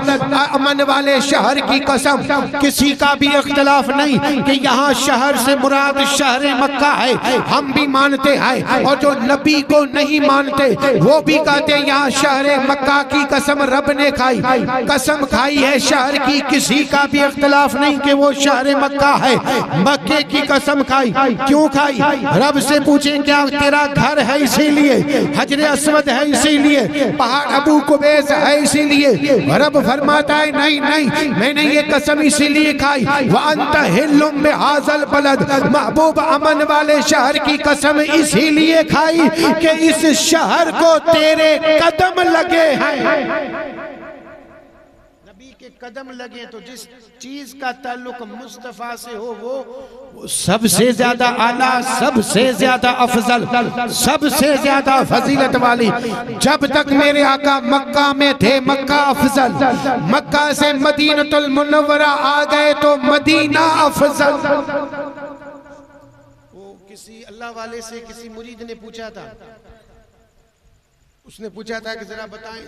अमन वाले शहर की कसम। किसी का भी इख्तिलाफ नहीं कि यहाँ शहर से मुराद शहर मक्का है। हम भी मानते हैं और जो नबी को नहीं मानते वो भी कहते हैं यहाँ शहर मक्का की कसम रब ने खाई। कसम खाई है शहर की, किसी का भी इख्तिलाफ नहीं कि वो शहर मक्का है। मक्के की कसम खाई, क्यों खाई? रब से पूछें क्या तेरा घर है इसीलिए, हजर अस्वद है इसीलिए, पहाड़ अबू कुबैस है इसीलिए? रब फरमाता है नहीं नहीं, मैंने ये कसम इसीलिए खाई व अंत हिल्लुम बिहाज़ल बलद, महबूब अमन वाले शहर की कसम इसीलिए खाई कि इस शहर को तेरे कदम लगे हैं। नबी के कदम लगे तो जिस चीज का ताल्लुक मुस्तफा से हो वो सबसे ज्यादा आला, सबसे ज्यादा अफजल, सबसे ज्यादा फजीलत वाली। जब तक मेरे आका मक्का में थे मक्का अफजल, मक्का से मदीनतुल मुनव्वरा आ गए तो मदीना अफजल। वो किसी अल्लाह वाले से किसी मुरीद ने पूछा था, उसने पूछा था कि जरा बताएं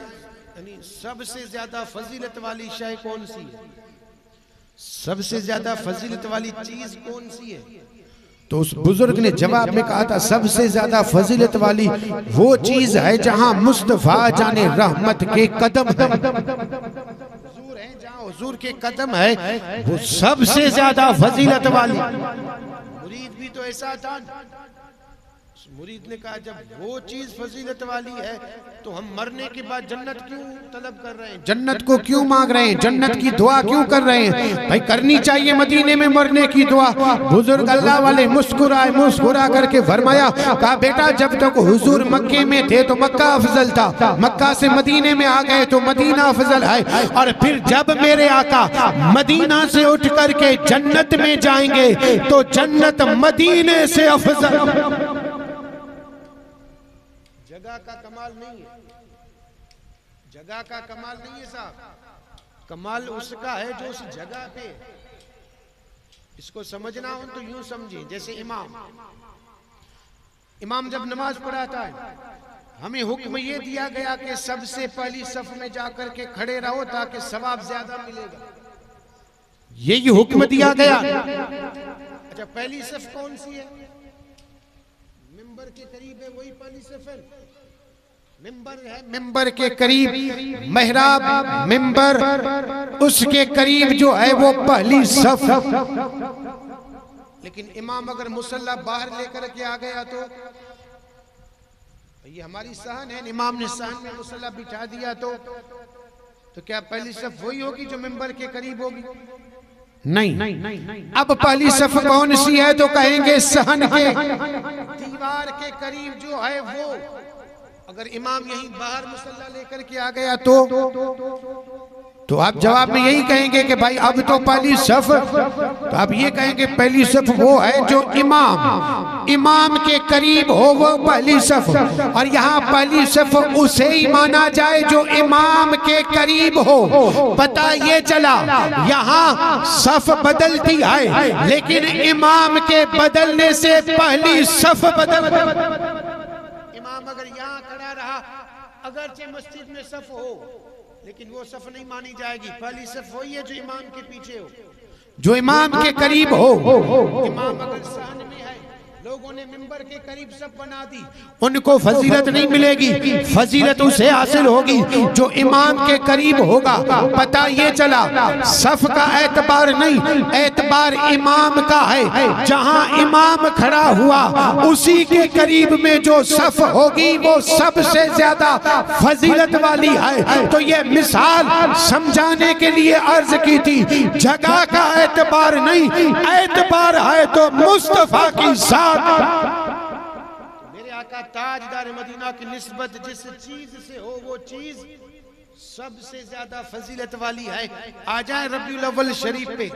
यानी सबसे ज्यादा फजीलत वाली शय कौन सी है, सबसे ज्यादा फजीलत वाली चीज कौन सी है? तो उस बुजुर्ग ने जवाब में कहा था सबसे ज्यादा फजीलत वाली वो चीज है जहां मुस्तफा जाने रहमत के कदम है। हुजूर है जहां हुजूर के कदम है वो सबसे ज्यादा फजीलत वाली। मुरीद भी तो ऐसा था, मुरीद ने कहा जब वो चीज फजीलत वाली है तो हम मरने के बाद जन्नत क्यों तलब कर रहे हैं, जन्नत को क्यों मांग रहे हैं, जन्नत की दुआ क्यों कर रहे हैं? भाई करनी चाहिए मदीने में मरने की दुआ। बुजुर्ग अल्लाह वाले मुस्कुराए, मुस्कुरा करके फरमाया, कहा बेटा जब तक हुजूर मक्के में थे तो मक्का अफजल था, मक्का से मदीने में आ गए तो मदीना अफजल है, और फिर जब मेरे आका मदीना से उठ करके जन्नत में जाएंगे तो जन्नत मदीने से अफजल। जगह का कमाल नहीं है, जगह का कमाल नहीं है साहब, कमाल उसका है जो उस जगह पे। इसको समझना हो तो यूं समझिए जैसे इमाम जब नमाज पढ़ाता है हमें हुक्म ये दिया गया कि सबसे पहली सफ में जाकर के खड़े रहो ताकि सवाब ज्यादा मिलेगा, यही हुक्म दिया गया। अच्छा पहली सफ कौन सी है? मिंबर के करीब है, वही पहली सफ है। मिंबर है, मिंबर के करीब मेहराब, मिंबर उसके करीब जो है वो पहली सफ। लेकिन इमाम अगर मुसल्ला बाहर लेकर के आ गया तो ये हमारी सहन है, इमाम ने सहन में मुसल्ला बिठा दिया तो क्या पहली सफ वही होगी जो मिंबर के करीब होगी? नहीं। अब पहली सफ कौन सी है तो कहेंगे सहन के दीवार के करीब जो है वो। अगर इमाम यहीं बाहर मुसल्ला लेकर के आ गया तो आप जवाब में यही कहेंगे कि भाई अब तो पहली सफ, तो आप ये कहेंगे पहली सफ वो है जो इमाम के करीब हो वो पहली सफ, और यहाँ पहली सफ उसे ही माना जाए जो इमाम के करीब हो। पता ये चला यहाँ सफ बदलती है लेकिन इमाम के बदलने से पहली सफ बदल। इमाम अगर यहाँ खड़ा रहा अगरचे मस्जिद में सफ हो लेकिन वो सफ नहीं मानी जाएगी, पहली सफ वही है जो इमाम के पीछे हो, जो इमाम के करीब हो। इमाम अगर सहन में है, लोगों ने मिंबर के करीब सफ बना दी, उनको फजीलत नहीं मिलेगी, फजीलत उसे हासिल होगी जो इमाम के करीब होगा। पता ये चला सफ का एतबार नहीं, एतबार इमाम का है। जहां इमाम खड़ा हुआ उसी के करीब में जो सफ होगी वो सबसे ज्यादा फजीलत वाली है। तो ये मिसाल समझाने के लिए अर्ज की थी, जगह का एतबार नहीं, एतबार है तो मुस्तफा की जात। मेरे आका ताजदार मदीना की निस्बत जिस चीज से हो वो चीज सबसे ज्यादा फजीलत वाली है। आ जाए रबीउल अव्वल शरीफ पे,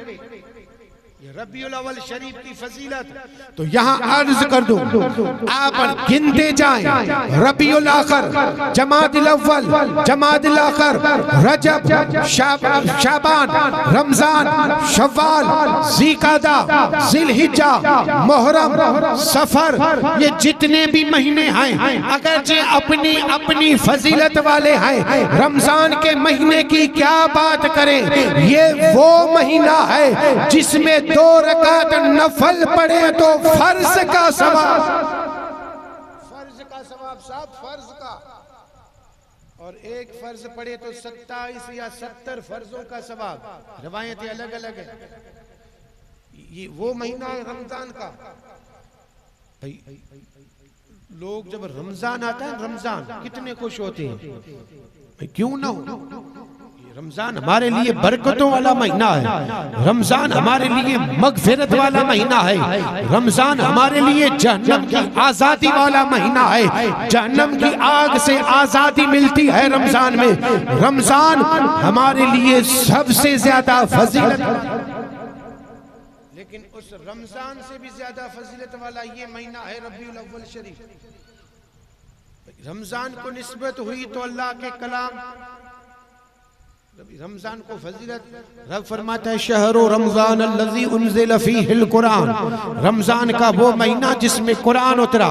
रबीउल अव्वल शरीफ की फजीलत तो यहाँ अर्ज कर दूं, आप गिनते जाएं रबीउल आखिर, जमादिल अव्वल, जमादिल आखिर, रजब, शाबान, रमजान, शव्वाल, ज़िलक़ादा, ज़िलहिज्जा, मुहर्रम, सफर, ये जितने भी महीने हैं अगरचे अपनी अपनी फजीलत वाले हैं। रमजान के महीने की क्या बात करें, ये वो महीना है जिसमें 2 रकात नफल पढ़े तो फर्ज का सवाब। सवाब साहब फर्ज का, और एक फर्ज पढ़े तो 27 या 70 फर्जों का सवाब। रिवायतें अलग अलग है। ये वो महीना है रमजान का। भाई लोग जब रमजान आता है, रमजान कितने खुश होते हैं, क्यों ना हो। रमजान हमारे लिए बरकतों वाला महीना है, रमजान हमारे लिए मगफिरत वाला महीना है, रमजान हमारे लिए जहन्नम की आजादी वाला महीना है। जहन्नम की आग से आजादी मिलती है रमजान में। रमजान हमारे लिए सबसे ज्यादा फजीलत, लेकिन उस रमजान से भी ज्यादा फजीलत वाला ये महीना है रबीउल अव्वल शरीफ। रमजान को निस्बत हुई तो अल्लाह के कलाम, रमजान को फजीलत, रब फरमाता है शहरो रमजान अल्लज़ी उन्ज़िल फ़ीहिल कुरान, रमजान का वो महीना जिसमें कुरान उतरा,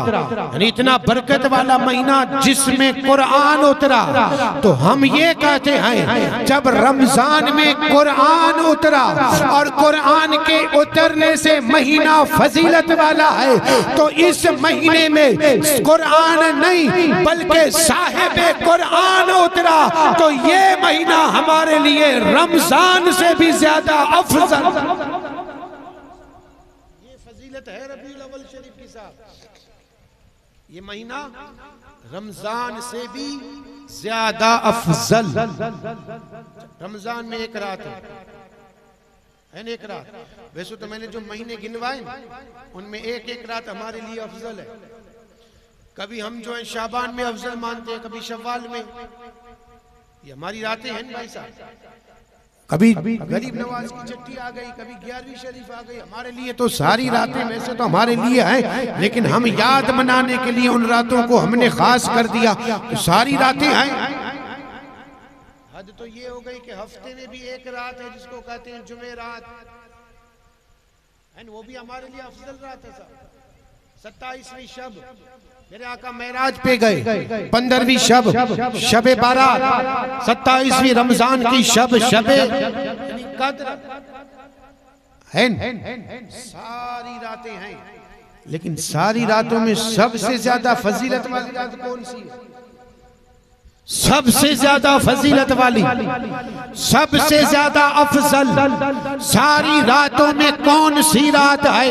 यानी इतना बरकत वाला महीना जिसमें कुरान उतरा। तो हम ये कहते हैं जब रमजान में कुरान उतरा और कुरान के उतरने से महीना फजीलत वाला है, तो इस महीने में कुरान नहीं बल्कि साहिब कुरान उतरा, तो ये महीना हमारे लिए रमजान से भी ज्यादा अफजल। ये फजीलत है रबीउल अव्वल शरीफ की साहब। ये महीना रमजान से भी ज्यादा अफजल। रमजान में एक रात है, एक रात। वैसे तो मैंने जो महीने गिनवाए उनमें एक एक रात हमारे लिए अफजल है। कभी हम जो है शाबान में अफजल मानते हैं, कभी शव्वाल में। ये हमारी रातें हैं भाई साहब। कभी गरीब नवाज की चिट्ठी आ गई, कभी 11वीं शरीफ आ गई। हमारे लिए तो सारी रातें वैसे तो हमारे लिए हैं, लेकिन हम याद मनाने के लिए उन रातों को हमने खास कर दिया, तो सारी रातें हैं। हद तो ये हो गई कि हफ्ते में भी एक रात है जिसको कहते हैं जुमे रात, वो भी हमारे लिए अफजल रात है साहब। 27वीं शब, मेरे आका मेराज पे गए। 15वीं शब, शबे बारात। 27वीं रमजान की शब, शबे कद्र है। सारी रातें हैं, लेकिन सारी रातों में सबसे ज्यादा फजीलत वाली रात कौन सी है? सबसे ज्यादा फजीलत वाली, सबसे ज्यादा अफजल सारी रातों में कौन सी रात है?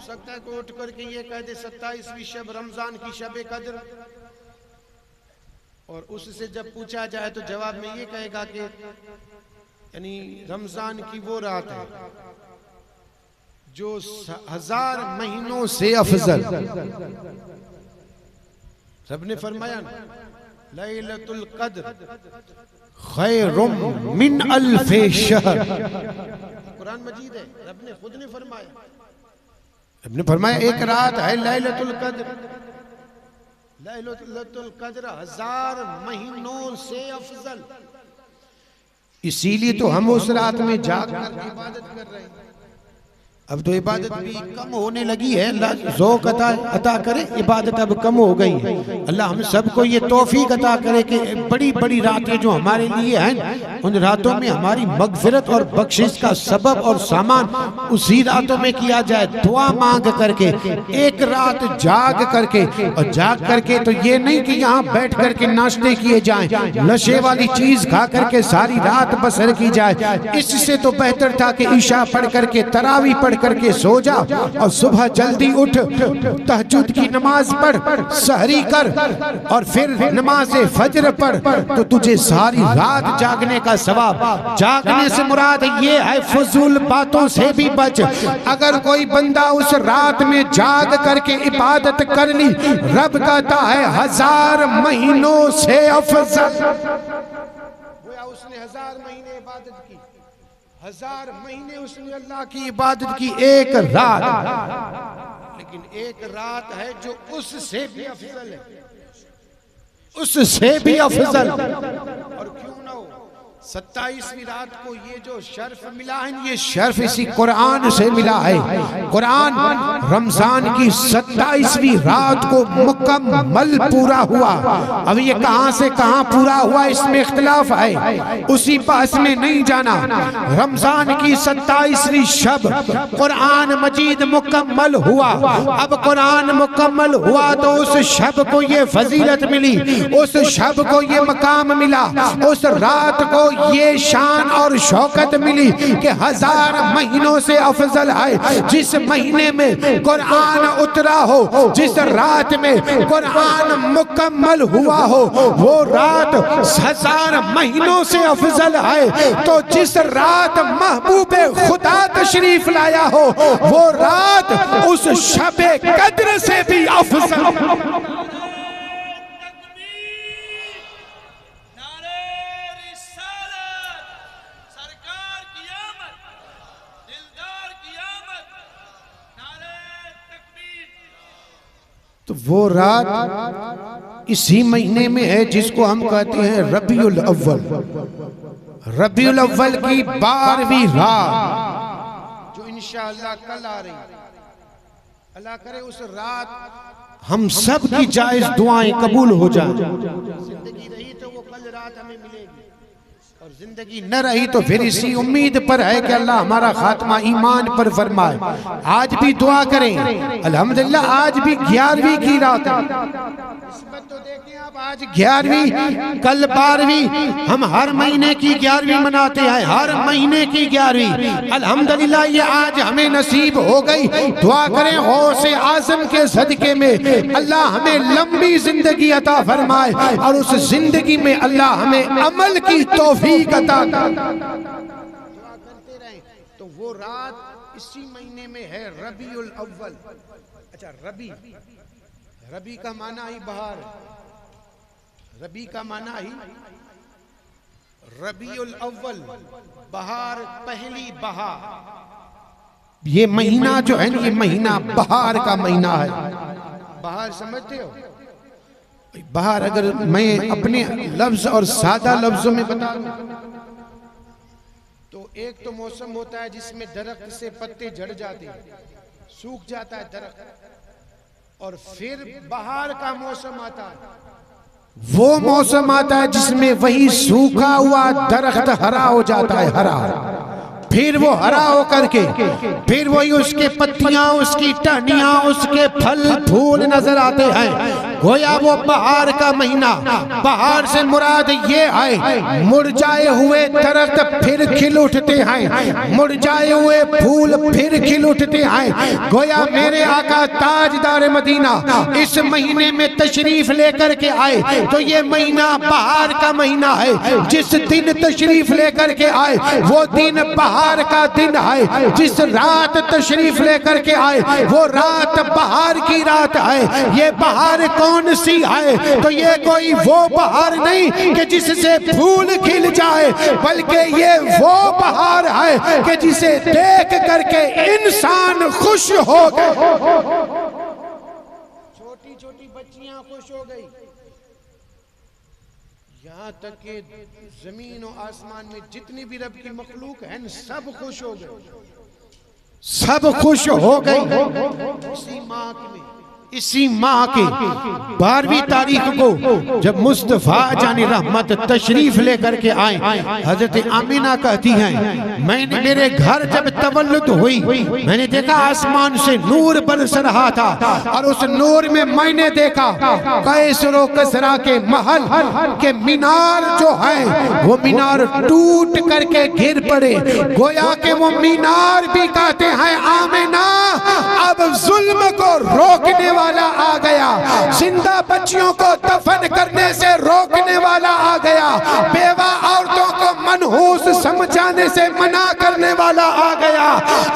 सकता है कोई उठ करके ये कह दे 27वीं शब रमजान की शबे कद्र, और उससे जब पूछा जाए तो जवाब में ये कहेगा कि यानी रमजान की वो रात है जो 1000 महीनों से अफजल। रब ने फरमाया लैलतुल कद्र खैरुम मिन अल्फे शहर। कुरान मजीद है, रब ने खुद ने फरमाया। आपने फरमाया एक रात है लैलतुल कद्र, लैलतुल कद्र 1000 महीनों से अफजल। इसीलिए तो हम उस रात में जाग कर इबादत कर रहे हैं। अब तो इबादत भी कम होने लगी है, अल्लाह ज़ौक़ अता करे, इबादत अब कम हो गई है। अल्लाह हम सबको ये तौफीक अता करे कि बड़ी बड़ी रातें जो हमारे लिए हैं, उन रातों में हमारी मगफिरत और बख्शिश का सबब और सामान उसी रातों में किया जाए। दुआ मांग करके, एक रात जाग करके, और जाग करके तो ये नहीं कि यहाँ बैठ करके नाश्ते किए जाएं, नशे वाली चीज खा करके सारी रात बसर की जाए। इससे तो बेहतर था कि ईशा पढ़ करके, तरावी पढ़ करके सो जा, और सुबह जल्दी उठ, तहज्जुद की नमाज पढ़, सहरी कर, और फिर नमाज फजर पढ़, तो तुझे सारी रात जागने का सवाब। जागने से मुराद ये है फजूल बातों से भी बच। अगर कोई बंदा उस रात में जाग करके इबादत कर ली, रब कहता है 1000 महीनों से अफजल। उसने 1000 महीने इबादत की, 1000 महीने उसने अल्लाह की इबादत की, एक रात। लेकिन एक रात है जो उससे भी अफजल है, उससे भी अफजल। और क्यों ना हो, 27वीं रात को ये जो शर्फ मिला है, ये शर्फ इसी कुरान से मिला है। कुरान रमजान की 27वीं रात को मुकम्मल पूरा हुआ। अब ये कहां से कहां पूरा हुआ, इसमें इख्तिलाफ है, उसी पास में नहीं जाना। रमजान की 27वीं शब कुरान मजीद मुकम्मल हुआ। अब कुरान मुकम्मल हुआ तो उस शब को ये फजीलत मिली, उस शब को ये मकाम मिला, उस रात को ये शान और शौकत मिली कि 1000 महीनों से अफजल है। जिस महीने में कुरान उतरा हो, जिस रात में कुरान मुकम्मल हुआ हो, वो रात 1000 महीनों से अफजल है। तो जिस रात महबूबे खुदा तशरीफ लाया हो, वो रात उस शबे कद्र से भी अफजल। तो वो रात इसी महीने में है जिसको हम कहते हैं रबीउल अव्वल। रबीउल अव्वल की 12वीं रात जो इंशाअल्लाह कल आ रही, अल्लाह करे उस रात हम सब की जायज दुआएं कबूल हो जाए। जिंदगी रही तो वो कल रात हमें मिलेगी, और जिंदगी न रही तो फिर इसी उम्मीद पर है कि अल्लाह हमारा खात्मा ईमान पर फरमाए। आज भी दुआ करें, अल्हम्दुलिल्लाह आज भी 11वीं की रात है। इसमें तो देखें आप, आज 11वीं, कल 12वीं, हम हर महीने की 11वीं मनाते हैं, हर महीने की 11वीं। अल्हम्दुलिल्लाह ये आज हमें नसीब हो गई। दुआ करें गौसे आज़म के सदके में अल्लाह हमें लंबी जिंदगी अता फरमाए, और उस जिंदगी में अल्लाह हमें अमल की तौफीक अता दुआ करते रहे। तो वो रात इसी महीने में है, रबीउल अव्वल। अच्छा, रबी का माना ही बहार, रबी का माना ही रबीउल अव्वल, बहार, पहली बहार। ये महीना जो है ना, ये महीना बहार का महीना है। बहार समझते हो? बहार अगर मैं अपने लफ्ज और सादा लफ्जों में बता दूं तो एक तो मौसम होता है जिसमें दरख्त से पत्ते झड़ जाते हैं, सूख जाता है दरख्त, और फिर बहार का मौसम आता है। वो मौसम आता है जिसमें वही सूखा हुआ दरख्त हरा हो जाता है, हरा। फिर वो हरा होकर के फिर वही उसके पत्तियां, उसकी टहनियां, उसके फल फूल नजर आते हैं। गोया वो बहार का महीना, बहार से मुराद ये है मुरझाए हुए दरख्त फिर खिल उठते हैं, मुरझाए हुए फूल फिर खिल उठते हैं। गोया मेरे आका ताजदार मदीना इस महीने में तशरीफ लेकर के आए तो ये महीना बहार का महीना है। जिस दिन तशरीफ लेकर के आए वो दिन बहार का दिन है। जिस रात तशरीफ लेकर के आए वो रात बहार की रात है। ये बहार कौन सी है? तो ये कोई वो बहार नहीं कि जिससे फूल खिल जाए, बल्कि ये वो बहार है कि जिसे देख करके इंसान खुश हो गए। छोटी छोटी बच्चियां खुश हो गई, यहाँ तक कि जमीन और आसमान में जितनी भी रब की मखलूक है सब खुश हो गए, सब खुश हो गई। इसी माह की 12वीं तारीख को जब मुस्तफा जानी रहमत तशरीफ लेकर के आए, हजरत आमीना कहती हैं मैंने मेरे घर जब तवल्लुद हुई मैंने देखा आसमान से नूर बरस रहा था, और उस नूर में मैंने देखा कैसरो कसरा के महल के मीनार जो है वो मीनार टूट करके गिर पड़े। गोया के वो मीनार भी कहते हैं आमीना अब जुल्म को रोकने वाला आ गया, जिंदा बच्चियों को दफन करने से रोकने वाला आ गया, बेवा औरतों को मनहूस समझाने से मना करने वाला आ गया,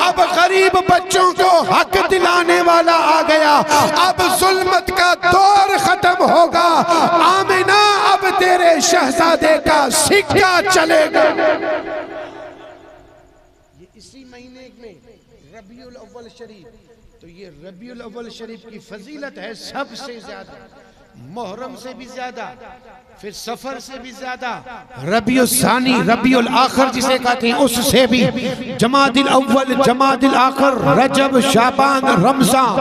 अब गरीब बच्चों को हक दिलाने वाला आ गया, अब जुल्मत का दौर खत्म होगा। आमिना अब तेरे शहजादे का सिक्का चलेगा। ये इसी महीने में रबीउल अव्वल शरीफ, तो ये रबीउल अव्वल शरीफ की फजीलत है सबसे ज्यादा। मुहर्रम से भी ज्यादा, फिर सफर से भी ज्यादा, रबीउल सानी रबीउल आखिर जिसे कहते हैं उससे भी, जमादिल अव्वल जमादिल आखिर रजब शाबान रमजान,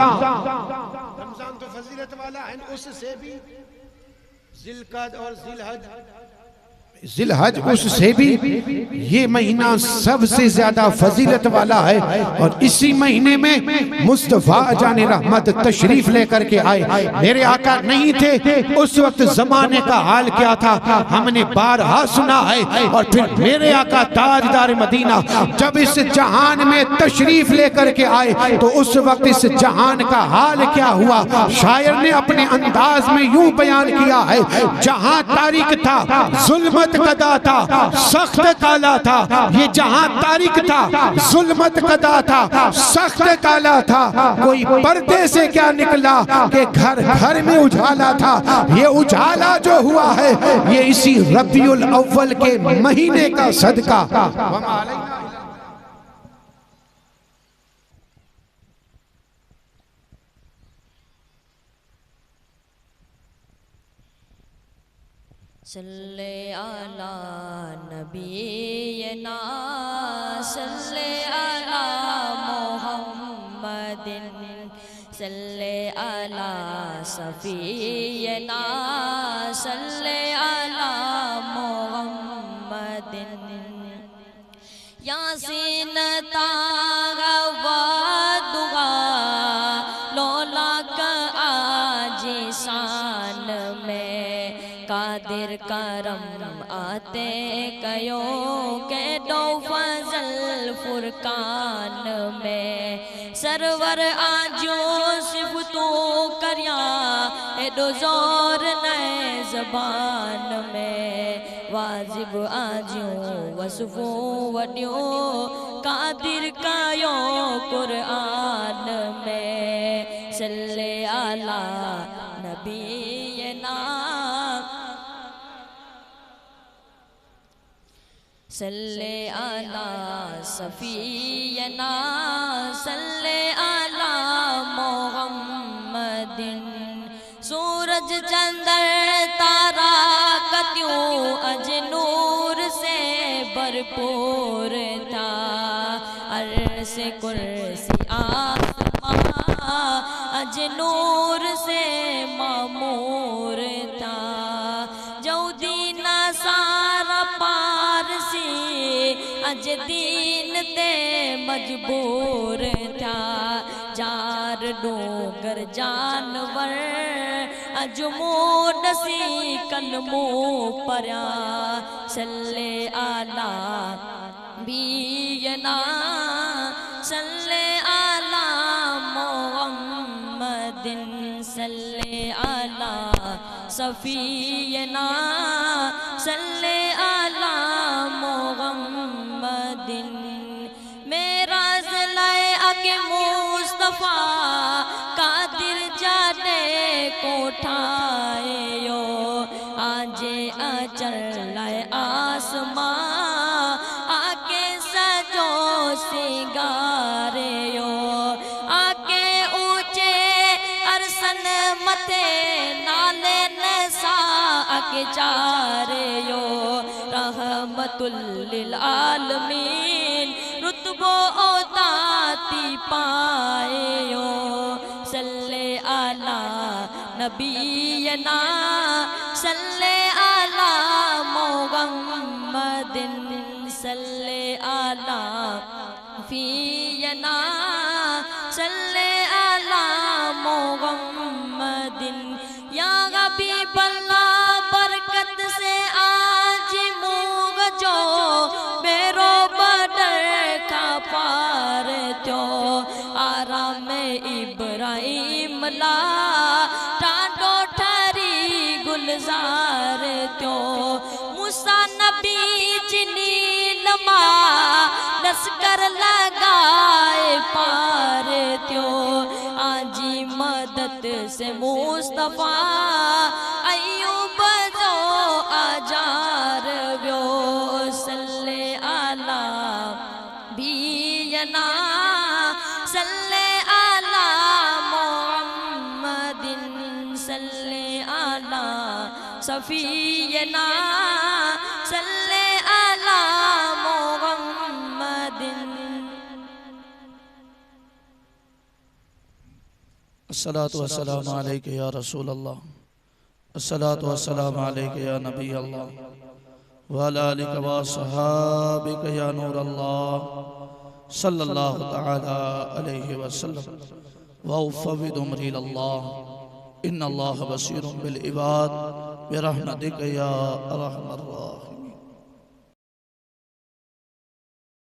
रमजान तो फजीलत वाला है, उससे भी जिलकद और जिलहज उससे भी ये महीना सबसे ज्यादा फजीलत वाला है। और इसी महीने में मुस्तफा जाने रहमत तशरीफ लेकर के आए। मेरे आका नहीं थे उस वक्त जमाने का हाल क्या था हमने बारहा सुना है। और फिर मेरे आका ताजदार मदीना जब इस जहान में तशरीफ लेकर के आए तो उस वक्त इस जहान का हाल क्या हुआ, शायर ने अपने अंदाज में यूं बयान किया है, जहां तारीख था जुल्मत कदा था, सख्त काला था, ये जहां तारीख था जुल्मत कदा था, सख्त काला था, कोई पर्दे से क्या निकला कि घर घर में उजाला था। ये उजाला जो हुआ है ये इसी रबीउल अव्वल के महीने का सदका। सल्ले अला नबीना सल्ले अला मुहम्मदिन सल्ले अला सफीना सल्ले अला मुहम्मदिन यासीन तागा दुआ लोला का आजी शान में कादिर करम आते कयो के दो फजल फुरकान में सरवर आजो सिर्फ तो करिया एडो जोर नए जबान में वाजिब आजो वसफो वड्यो कादिर कायो कुरान में सल्ले अला नबीना सल्ले अला सफीना सल्ले अला मुहम्मदिन सूरज चंद्र तारा कत्यूं अज नूर से भरपूर था अर्श कुर्सी आसमां अज नूर से मामूर था जो दीना सारा पारसी अज दीन ते मजबूर था जार डोगर जानवर अज मोडसी कलमो परया सल्ले आला बीना सल्ले आला मुहम्मदिन सल्ले आला सफीना सल्ले आला मुहम्मदिन मेरा ज़लाए आके मुस्तफा कादिर जाने कोठायो आजे अचल लाए आसमां आके सजो सिंगारे यो आके ऊंचे अरसन मते नाले नसा आके चारे यो रहमतुल लिल आलमीन रुतबो ओताती पाए यो सल्ले आला नबीना सल्ले आला मुहम्मदिन सल्ले आला फीना सल्ले आला मुहम्मदिन या हबीबल्लाह बरकत से आज मूग जो मेरो बदर का पार त्यो आराम इब्राहिम ला टाडो ठरी गुलजार त्यो मूसा नबी नीलमा लश्कर लगाए पार त्यो आजी मदद से मुस्तफा अयूब जो आजार व्यो सल्ले आला बीना सल्ले आला मुहम्मदिन सल्ले आला सफीना सल्ले अला मुहम्मदिन। अस्सलातु वस्सलामु अलैका या रसूल अल्लाह, अस्सलातु वस्सलामु अलैका या नबी अल्लाह, व अला आलिका व सहाबिका या नूर अल्लाह सल्लल्लाहु तआला अलैहि वसल्लम। व उफ़व्विदु अम्री इलल्लाह इन्नल्लाह बसीरुम बिल इबाद बिरहमतिका या अरहमर राहिमीन।